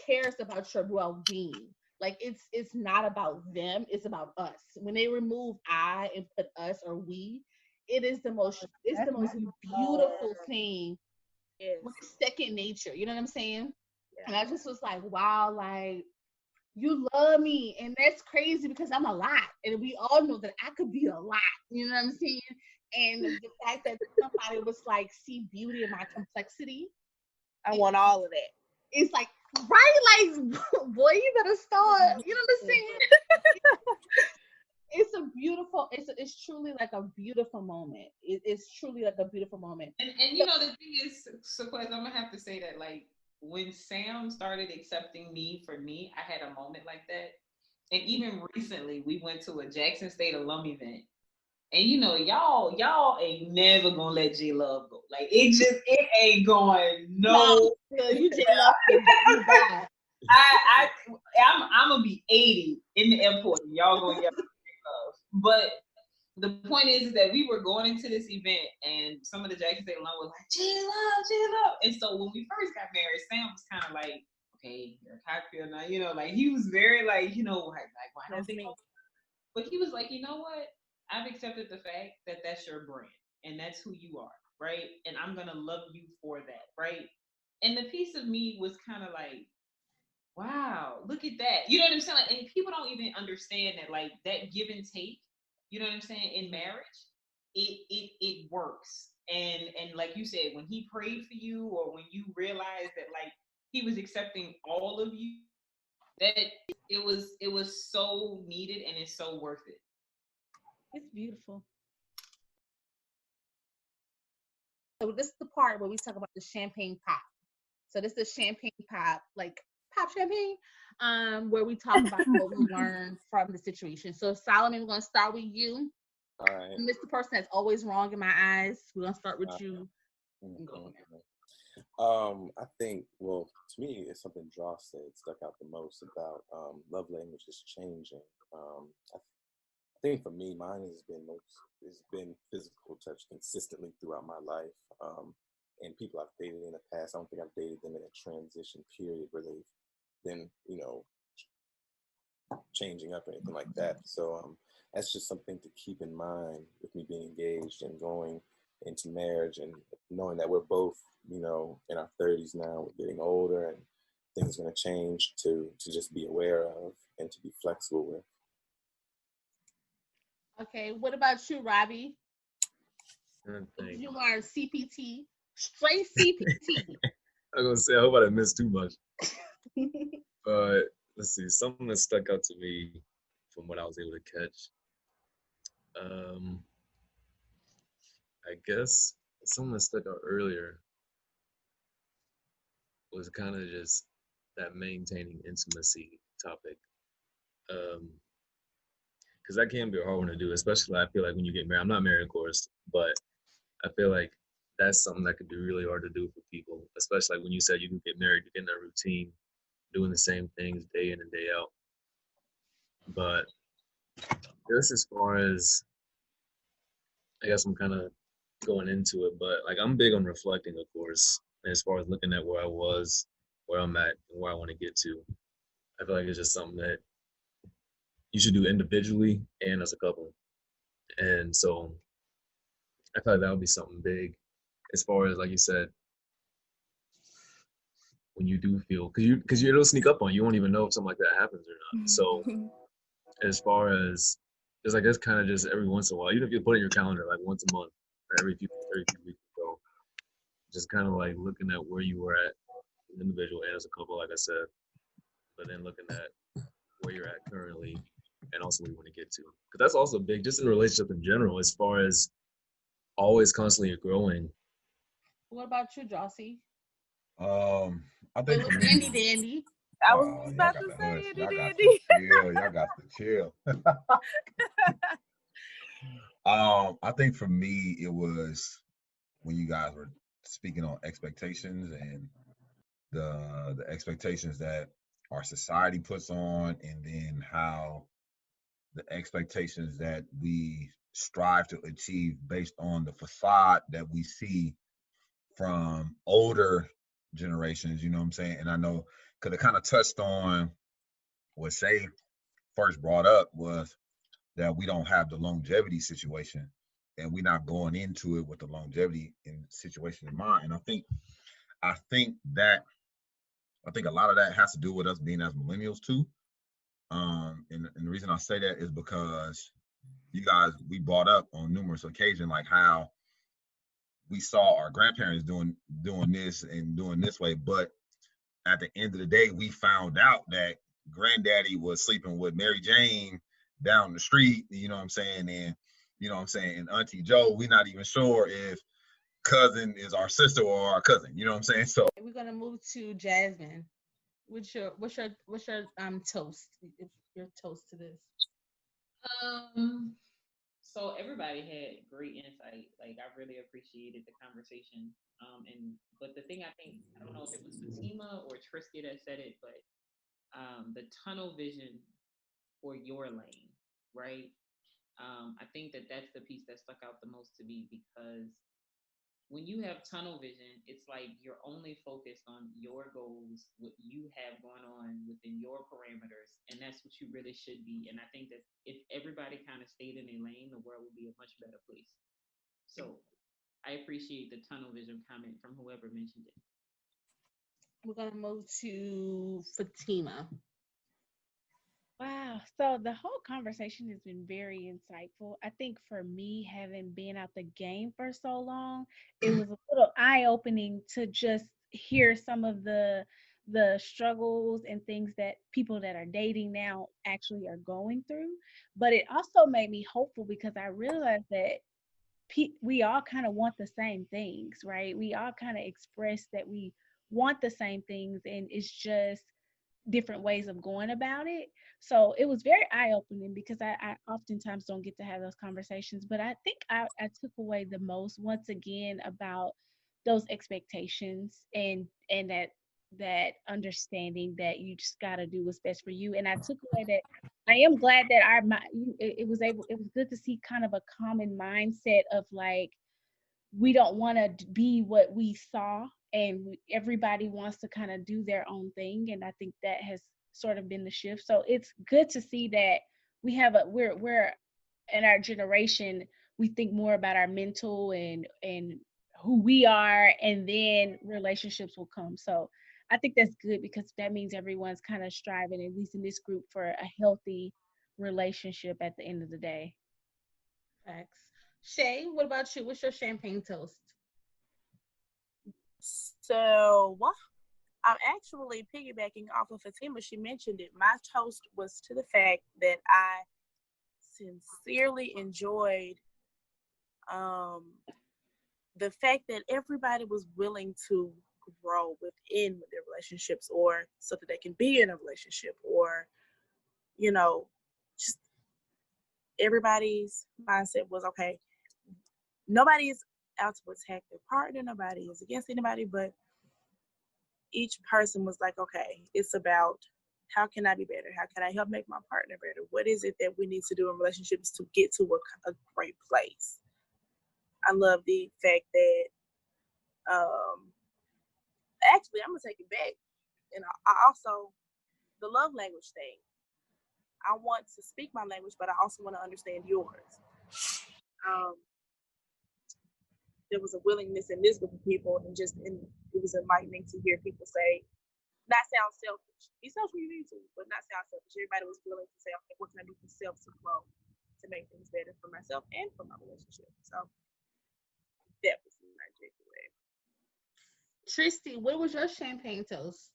cares about your well-being. Like it's not about them, it's about us. When they remove I and put us or we, it's the most beautiful thing. It's second nature. You know what I'm saying? Yeah. And I just was like, wow, like you love me. And that's crazy because I'm a lot. And we all know that I could be a lot. You know what I'm saying? And the fact that somebody was like, see beauty in my complexity. I want all of that. It's like, right? Like, boy, you better start. You know what I'm saying? It's a beautiful, it's truly like a beautiful moment. It's truly like a beautiful moment. And you know, the thing is, Sequez, I'm going to have to say that, like, when Sam started accepting me for me, I had a moment like that. And even recently, we went to a Jackson State alum event. And you know, y'all ain't never gonna let J Love go. Like it ain't going no. You J Love. I'm gonna be 80 in the airport. And y'all gonna yell J Love. But the point is that we were going into this event, and some of the Jackson State alum was like J Love. And so when we first got married, Sam was kind of like, okay, you're a Cockfield now. You know, like he was very like, you know, like why does he? But he was like, you know what? I've accepted the fact that that's your brand and that's who you are, right? And I'm going to love you for that, right? And the piece of me was kind of like, wow, look at that. You know what I'm saying? Like, and people don't even understand that, like, that give and take, you know what I'm saying, in marriage, it works. And like you said, when he prayed for you, or when you realized that, like, he was accepting all of you, that it was so needed, and it's so worth it. It's beautiful. So this is the part where we talk about the champagne pop. So this is champagne pop, like pop champagne, where we talk about what we learned from the situation. So Solomon, we're gonna start with you. All right. Mr. Person that's always wrong in my eyes. We're gonna start with you. And go I think, well, to me, it's something Dross said stuck out the most about love languages changing. I think for me, mine has been physical touch consistently throughout my life. And people I've dated in the past, I don't think I've dated them in a transition period where they've been, changing up or anything like that. So that's just something to keep in mind with me being engaged and going into marriage, and knowing that we're both, in our 30s now, we're getting older, and things are going to change, to just be aware of and to be flexible with. Okay, what about you, Robbie? You are CPT, straight CPT. I was gonna say, I hope I didn't miss too much. But let's see, something that stuck out to me from what I was able to catch. I guess something that stuck out earlier was kind of just that maintaining intimacy topic. Because that can be a hard one to do, especially I feel like when you get married. I'm not married, of course, but I feel like that's something that could be really hard to do for people, especially like when you said you can get married, you get in a routine, doing the same things day in and day out. But just as far as, I guess I'm kind of going into it, but like I'm big on reflecting, of course, as far as looking at where I was, where I'm at, and where I want to get to. I feel like it's just something that you should do individually and as a couple. And so I feel like that would be something big, as far as, like you said, when you do feel, because it'll sneak up on you. You won't even know if something like that happens or not. So as far as just, I guess, kind of just every once in a while, even if you put it in your calendar like once a month or every few weeks or so, just kind of like looking at where you were at as an individual and as a couple, like I said, but then looking at where you're at currently and also where you want to get to. Because that's also big, just in a relationship in general, as far as always constantly growing. What about you, Jossie? I think it was Andy Dandy. I was about to say Andy Dandy. Y'all got to chill. I think for me, it was when you guys were speaking on expectations and the expectations that our society puts on, and then how the expectations that we strive to achieve based on the facade that we see from older generations, you know what I'm saying? And I know, because it kind of touched on what Shae first brought up, was that we don't have the longevity situation, and we're not going into it with the longevity and situation in mind. And I think a lot of that has to do with us being as millennials too. And the reason I say that is because you guys, we brought up on numerous occasions like how we saw our grandparents doing this and doing this way, but at the end of the day, we found out that granddaddy was sleeping with Mary Jane down the street, you know what I'm saying? And and Auntie Joe, we're not even sure if cousin is our sister or our cousin, you know what I'm saying? So we're gonna move to Jasmine. What's your toast? Your toast to this? So everybody had great insight. Like, I really appreciated the conversation. But the thing, I don't know if it was Fatima or Trishti that said it, but the tunnel vision for your lane, right? I think that's the piece that stuck out the most to me, because when you have tunnel vision, it's like you're only focused on your goals, what you have going on within your parameters, and that's what you really should be. And I think that if everybody kind of stayed in a lane, the world would be a much better place. So I appreciate the tunnel vision comment from whoever mentioned it. We're gonna move to Fatima. Wow. So the whole conversation has been very insightful. I think for me, having been out the game for so long, it was a little eye-opening to just hear some of the struggles and things that people that are dating now actually are going through. But it also made me hopeful because I realized that we all kind of want the same things, right? We all kind of express that we want the same things, and it's just different ways of going about it. So it was very eye opening because I oftentimes don't get to have those conversations. But I think I took away the most once again about those expectations and that understanding that you just got to do what's best for you. And I took away that I am glad that it was good to see kind of a common mindset of like we don't want to be what we saw, and everybody wants to kind of do their own thing, and I think that has sort of been the shift. So it's good to see that we're in our generation, we think more about our mental and who we are, and then relationships will come. So I think that's good because that means everyone's kind of striving, at least in this group, for a healthy relationship at the end of the day. Facts. Shae, what about you? What's your champagne toast? So I'm actually piggybacking off of Fatima. She mentioned it. My toast was to the fact that I sincerely enjoyed the fact that everybody was willing to grow within their relationships, or so that they can be in a relationship, or just everybody's mindset was okay. Nobody is out to attack their partner. Nobody is against anybody, but each person was like, okay, it's about how can I be better? How can I help make my partner better? What is it that we need to do in relationships to get to a great place? I love the fact that, actually, I'm going to take it back. And I also, the love language thing, I want to speak my language, but I also want to understand yours. There was a willingness in this group of people, and it was enlightening to hear people say, not sound selfish. Be selfish when you need to, but not sound selfish. Everybody was willing to say, okay, what can I do for self to grow, to make things better for myself and for my relationship? So that was my takeaway. Trishti, what was your champagne toast?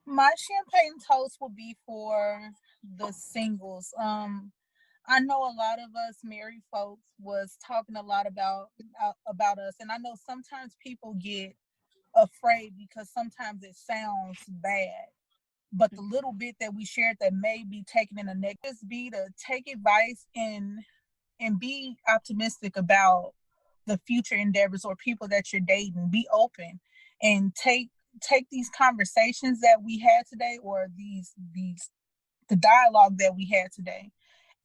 My champagne toast will be for the singles. I know a lot of us married folks was talking a lot about us, and I know sometimes people get afraid because sometimes it sounds bad. But the little bit that we shared that may be taken in a negative be to take advice and be optimistic about the future endeavors or people that you're dating. Be open and take these conversations that we had today, or the dialogue that we had today,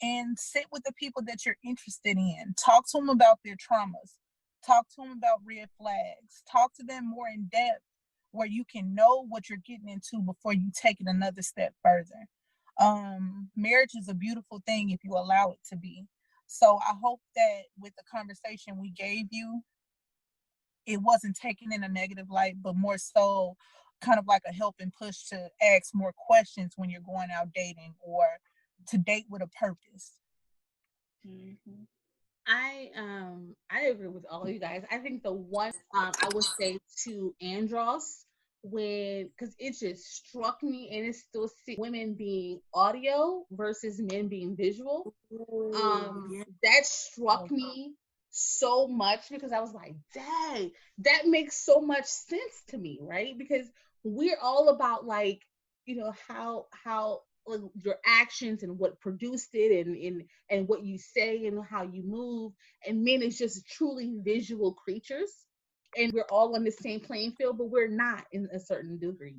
and sit with the people that you're interested in. Talk to them about their traumas. Talk to them about red flags. Talk to them more in depth where you can know what you're getting into before you take it another step further. Marriage is a beautiful thing if you allow it to be. So I hope that with the conversation we gave you, it wasn't taken in a negative light, but more so kind of like a helping push to ask more questions when you're going out dating, or to date with a purpose. Mm-hmm. I agree with all of you guys. I think the one I would say to Andross, when because it just struck me, and it's still women being audio versus men being visual. That struck me so much because I was like, dang, that makes so much sense to me, right? Because we're all about like, how your actions and what produced it, and what you say and how you move, and men is just truly visual creatures, and we're all on the same playing field, but we're not in a certain degree.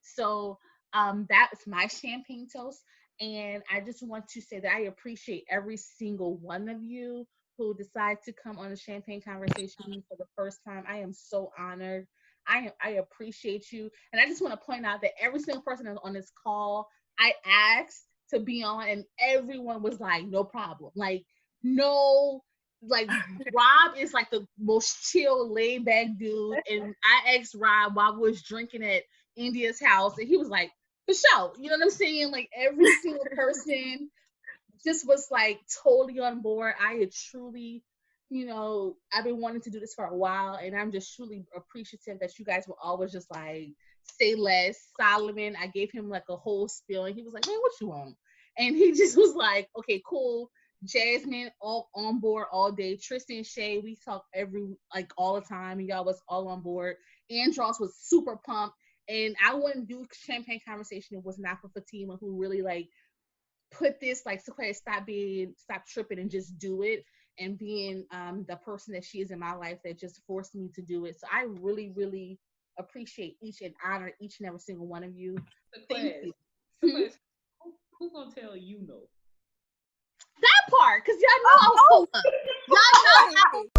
So that's my champagne toast, and I just want to say that I appreciate every single one of you who decide to come on a champagne conversation for the first time. I am so honored. I appreciate you, and I just want to point out that every single person that's on this call, I asked to be on, and everyone was like, no problem. Like, no like Rob is like the most chill, laid back dude. And I asked Rob while we was drinking at India's house, and he was like, for sure. You know what I'm saying? Like every single person just was like totally on board. I had truly, you know, I've been wanting to do this for a while, and I'm just truly appreciative that you guys were always just like, say less. Solomon, I gave him like a whole spiel, and he was like, man, what you want? And he just was like, okay, cool. Jasmine, all on board all day. Trishti and Shae, we talk all the time, and y'all was all on board. Andross was super pumped, and I wouldn't do Champagne Conversation if it was not for Fatima, who really like put this like, Sequoia, stop tripping and just do it, and being the person that she is in my life that just forced me to do it. So I really, really appreciate each and honor each and every single one of you. Thank you. Who's gonna tell you no? That part, because y'all know I was pulled up. Y'all know.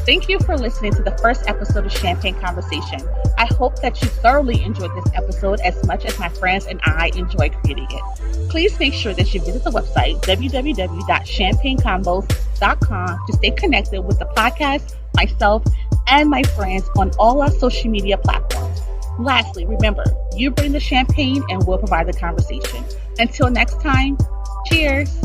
Thank you for listening to the first episode of Champagne Conversation. I hope that you thoroughly enjoyed this episode as much as my friends and I enjoyed creating it. Please make sure that you visit the website, www.champagnecombos.com, to stay connected with the podcast, myself, and my friends on all our social media platforms. Lastly, remember, you bring the champagne and we'll provide the conversation. Until next time, cheers.